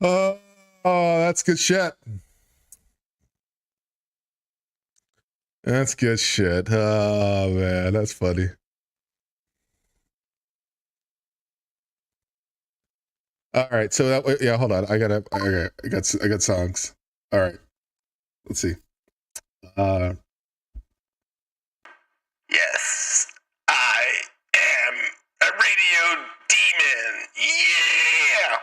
Oh, that's good shit. That's good shit. Oh man, that's funny. All right, so that yeah, hold on. I got songs. All right, let's see. Yes, I am a radio demon. Yeah.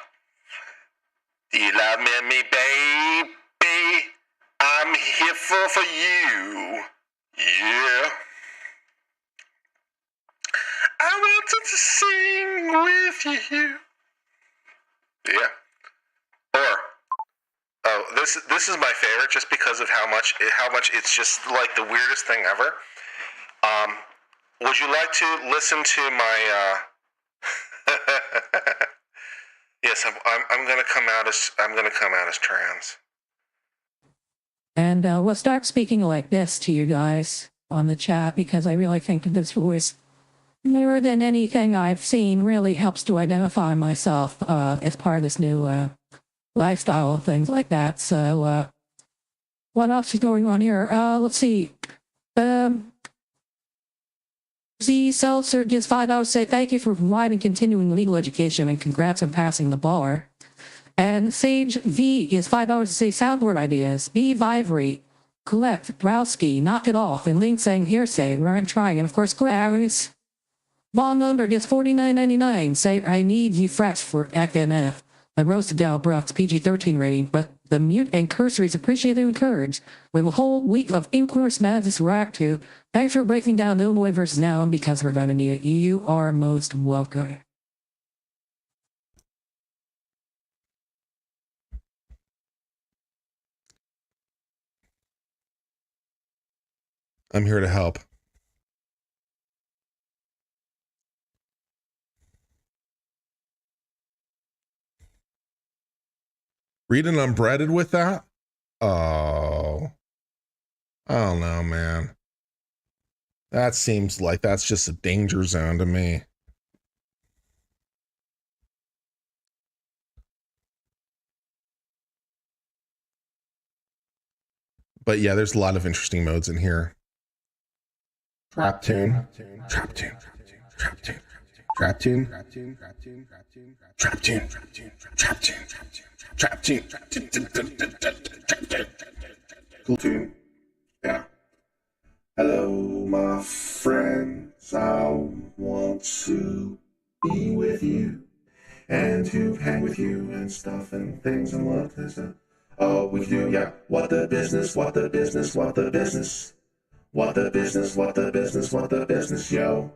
Do you love me, baby? I'm here for you. Yeah. I wanted to sing with you. Yeah. Or, oh, this is my favorite just because of how much it's just like the weirdest thing ever. Would you like to listen to my? Yes, I'm gonna come out as trans. And we'll start speaking like this to you guys on the chat because I really think that this voice, more than anything I've seen, really helps to identify myself as part of this new lifestyle and things like that. So what else is going on here? Let's see. Z Seltzer gives $5 say thank you for providing continuing legal education and congrats on passing the bar. And Sage V is $5 to say soundboard ideas. B Vivery, Colette, Browski, Knock It Off, and Link saying hearsay, Ryan trying, and of course Clarice. Von Number gets $49.99. Say I need you fresh for FNF. I roasted Dow Brooks PG-13 rating, but the mute and cursories appreciated and encouraged. With a whole week of Incourse Madness to react to. Thanks for breaking down Illinois versus Now, and because we're gonna need it, you are most welcome. I'm here to help. Reading unbreaded with that? Oh. I don't know, man. That seems like that's just a danger zone to me. But yeah, there's a lot of interesting modes in here. Trap tune. Trap tune. Trap tune. Trap tune. Trap tune. Trap tune. Trap tune. Trap tune. Cool tune. Yeah. Hello, my friends. I want to be with you and to hang with you and stuff and things and what is it? Oh, we do, yeah. What the business? What the business? What the business? What the business? What the business? What the business, yo?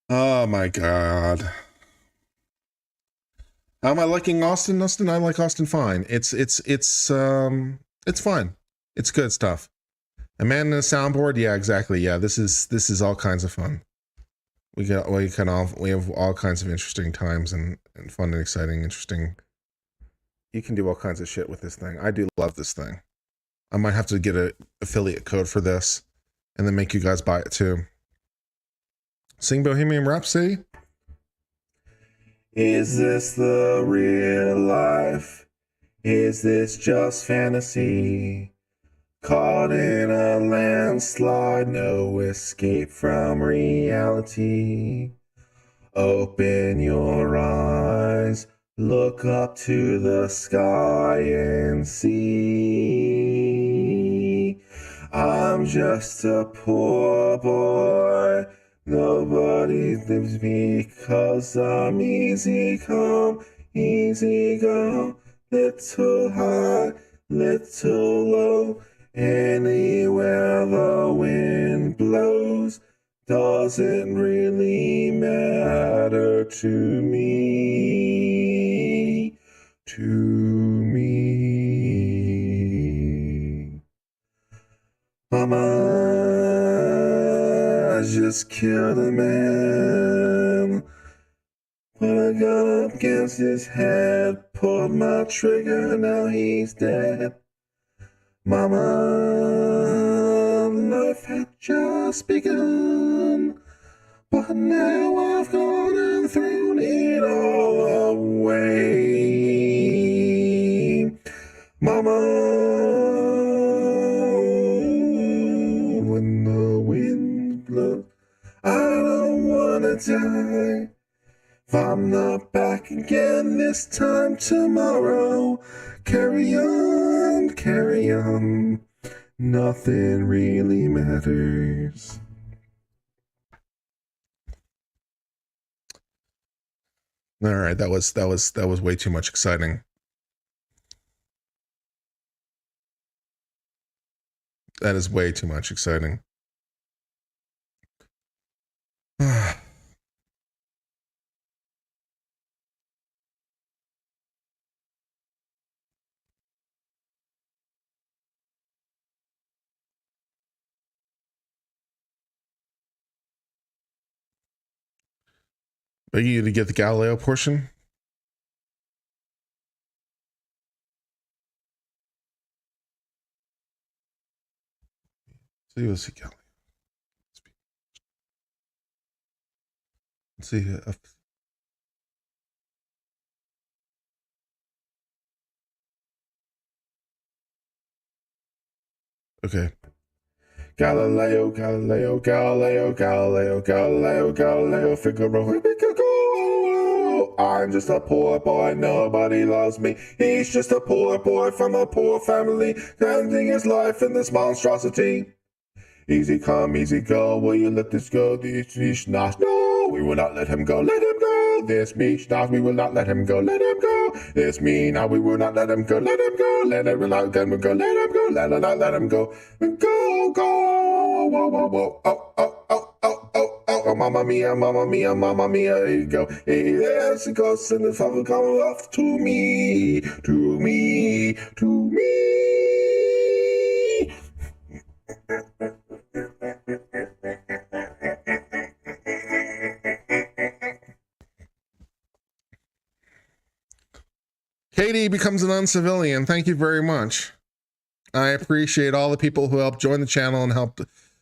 Oh my god. How am I liking Austin? Austin, I like Austin fine. It's fine. It's good stuff. A man and a soundboard, yeah, exactly. Yeah, this is all kinds of fun. We have all kinds of interesting times and fun and exciting, interesting. You can do all kinds of shit with this thing. I do love this thing. I might have to get an affiliate code for this and then make you guys buy it too. Sing Bohemian Rhapsody. Is this the real life? Is this just fantasy? Caught in a land landslide, no escape from reality. Open your eyes, look up to the sky and see. I'm just a poor boy. Nobody lives me 'cause I'm easy come, easy go. Little high, little low. Anywhere the wind blows doesn't really matter to me. To me. Mama just killed a man. Put a gun up against his head, pulled my trigger, now he's dead. Mama, life had just begun, but now I've gone and thrown it all away. Mama, when the wind blows, I don't wanna die. If I'm not back again this time tomorrow, carry on, carry on. Nothing really matters. All right, that was way too much exciting. That is way too much exciting. Begging you to get the Galileo portion. So you'll see Galileo. Let's see. Okay. Galileo, Galileo, Galileo, Galileo, Galileo, Galileo, Figaro, Figaro. I'm just a poor boy, nobody loves me. He's just a poor boy from a poor family, ending his life in this monstrosity. Easy come, easy go, will you let this go? This not, no, we will not let him go, let him go. This me, not, we will not let him go, let him go. This me, now we will not let him go, let him go. Let him not let him go, let him go, let him not let him go. Go, go, whoa, whoa, whoa, oh, oh, oh, oh, oh, oh, mamma mia, mamma mia, mamma mia, here you go. Hey, there's a ghost and the father coming off to me, to me, to me. Katie becomes an uncivilian. Thank you very much. I appreciate all the people who helped join the channel and helped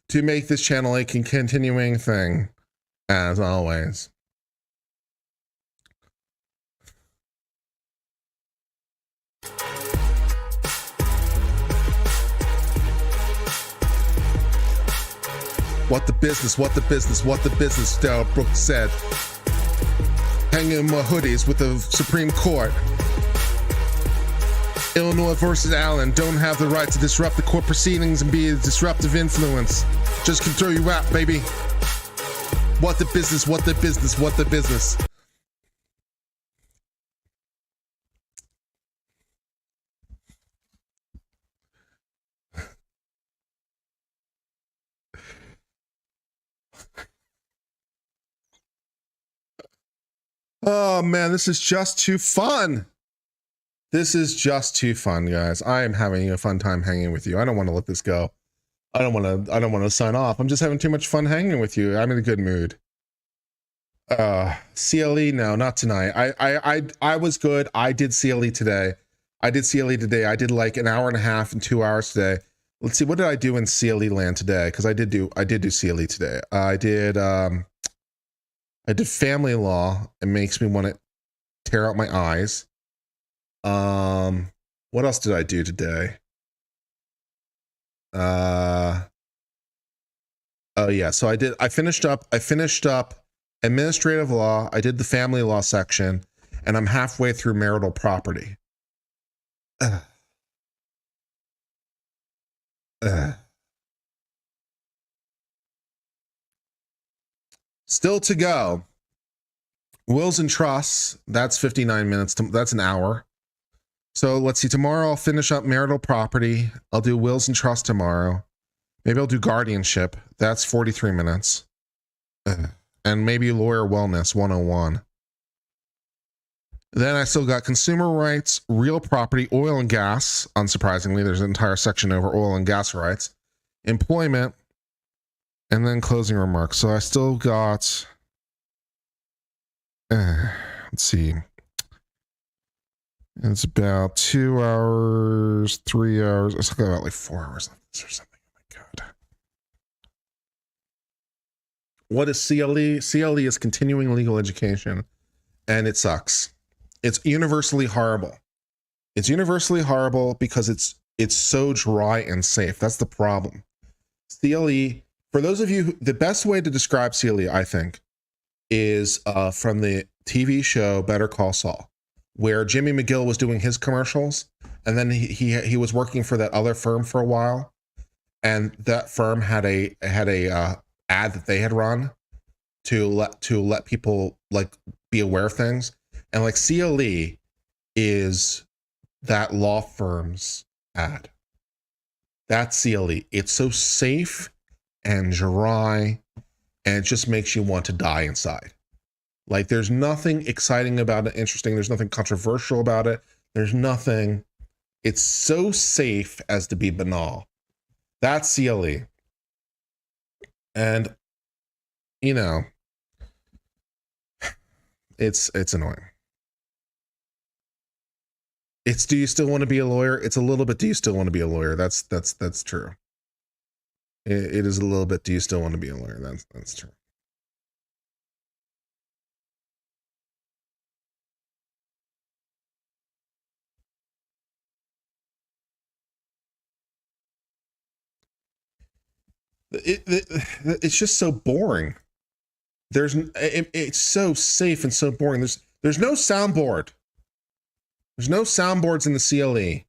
to make this channel a continuing thing, as always. What the business, what the business, what the business, Dale Brooks said. Hanging my hoodies with the Supreme Court. Illinois versus Allen don't have the right to disrupt the court proceedings and be a disruptive influence. Just can throw you out, baby. What the business, what the business, what the business. Oh man, this is just too fun. This is just too fun, guys. I am having a fun time hanging with you. I don't want to let this go. I don't want to sign off. I'm just having too much fun hanging with you. I'm in a good mood. CLE, no, not tonight. I was good. I did CLE today. I did like an hour and a half and 2 hours today. Let's see, what did I do in CLE land today? Because I did do CLE today. I did family law. It makes me want to tear out my eyes. What else did I do today? Oh yeah, so I finished up administrative law, I did the family law section, and I'm halfway through marital property. Ugh. Ugh. Still to go. Wills and trusts, that's 59 minutes, that's an hour. So let's see, tomorrow I'll finish up marital property. I'll do wills and trusts tomorrow. Maybe I'll do guardianship. That's 43 minutes. Ugh. And maybe lawyer wellness 101. Then I still got consumer rights, real property, oil and gas. Unsurprisingly, there's an entire section over oil and gas rights, employment, and then closing remarks. So I still got, let's see. It's about 2 hours, 3 hours. I still got about like 4 hours left or something. Oh my God. What is CLE? CLE is continuing legal education, and it sucks. It's universally horrible. It's universally horrible because it's so dry and safe. That's the problem. CLE, for those of you, the best way to describe CLE, I think, is from the TV show Better Call Saul, where Jimmy McGill was doing his commercials, and then he was working for that other firm for a while, and that firm had a ad that they had run to let people like be aware of things. And like CLE is that law firm's ad. That's CLE. It's so safe and dry, and it just makes you want to die inside. Like there's nothing exciting about it, interesting. There's nothing controversial about it. There's nothing. It's so safe as to be banal. That's CLE. And, you know, it's annoying. It's, do you still want to be a lawyer? It's a little bit, do you still want to be a lawyer? That's true. It is a little bit, do you still want to be a lawyer? That's true. It's just so boring. It's so safe and so boring. There's no soundboard. There's no soundboards in the CLE.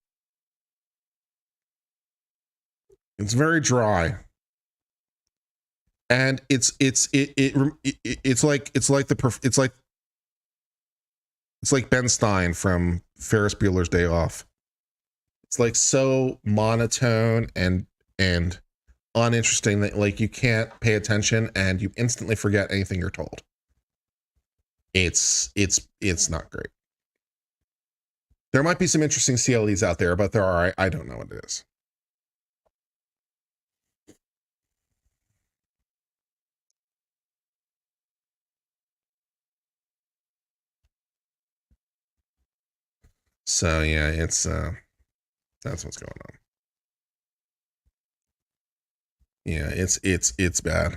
It's very dry, and it's like Ben Stein from Ferris Bueller's Day Off. It's like so monotone and uninteresting that like you can't pay attention and you instantly forget anything you're told. It's not great. There might be some interesting CLEs out there, but there are, I don't know what it is. So yeah, it's that's what's going on. Yeah, it's bad.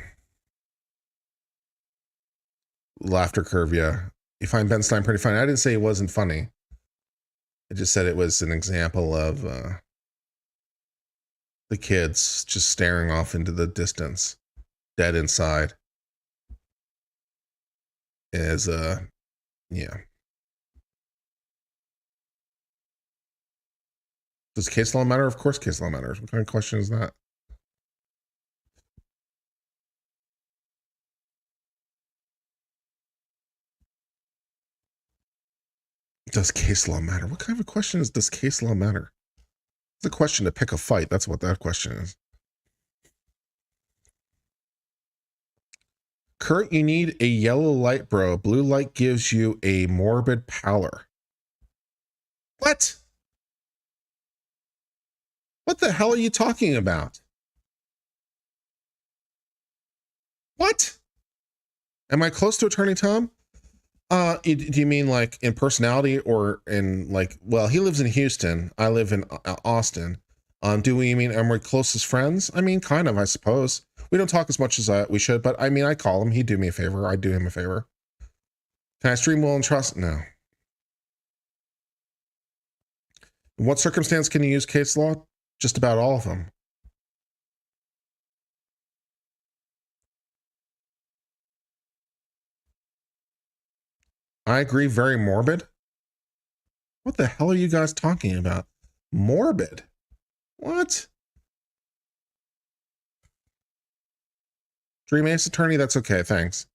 Laughter curve, yeah. You find Ben Stein pretty funny. I didn't say it wasn't funny. I just said it was an example of the kids just staring off into the distance, dead inside. As yeah. Does case law matter? Of course case law matters. What kind of question is that? Does case law matter? What kind of a question is, does case law matter? It's a question to pick a fight. That's what that question is. Kurt, you need a yellow light, bro. Blue light gives you a morbid pallor. What? What the hell are you talking about? What? Am I close to Attorney Tom? Do you mean like in personality or in like, well, he lives in Houston. I live in Austin. Do we mean, am we closest friends? I mean, kind of, I suppose. We don't talk as much as we should, but I mean, I call him. He'd do me a favor. I'd do him a favor. Can I stream will and trust? No. In what circumstance can you use case law? Just about all of them. I agree, very morbid. What the hell are you guys talking about? Morbid? What? Dream Ace Attorney, that's okay, thanks.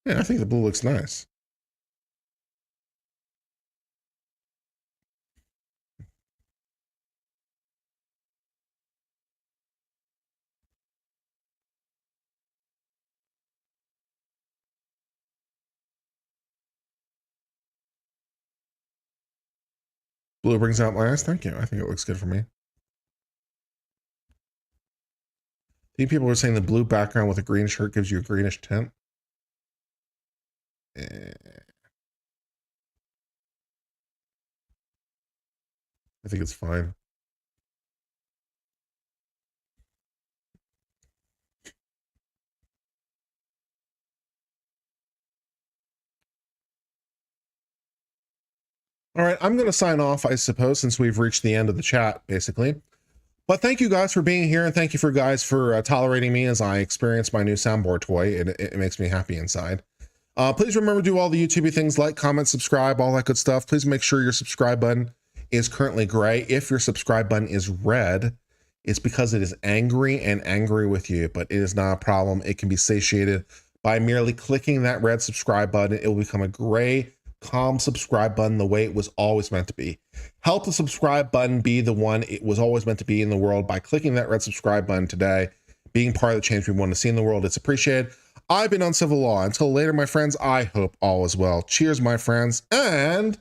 Yeah, I think the blue looks nice. Blue brings out my eyes. Thank you. I think it looks good for me. I think people were saying the blue background with a green shirt gives you a greenish tint. I think it's fine. All right, I'm going to sign off, I suppose, since we've reached the end of the chat, basically. But thank you guys for being here, and thank you for guys for tolerating me as I experience my new soundboard toy. It makes me happy inside. Please remember to do all the YouTubey things, like, comment, subscribe, all that good stuff. Please make sure your subscribe button is currently gray. If your subscribe button is red, it's because it is angry and angry with you, but it is not a problem. It can be satiated by merely clicking that red subscribe button. It will become a gray, calm subscribe button the way it was always meant to be. Help the subscribe button be the one it was always meant to be in the world by clicking that red subscribe button today, being part of the change we want to see in the world. It's appreciated. I've been Uncivil Law. Until later, my friends, I hope all is well. Cheers, my friends, and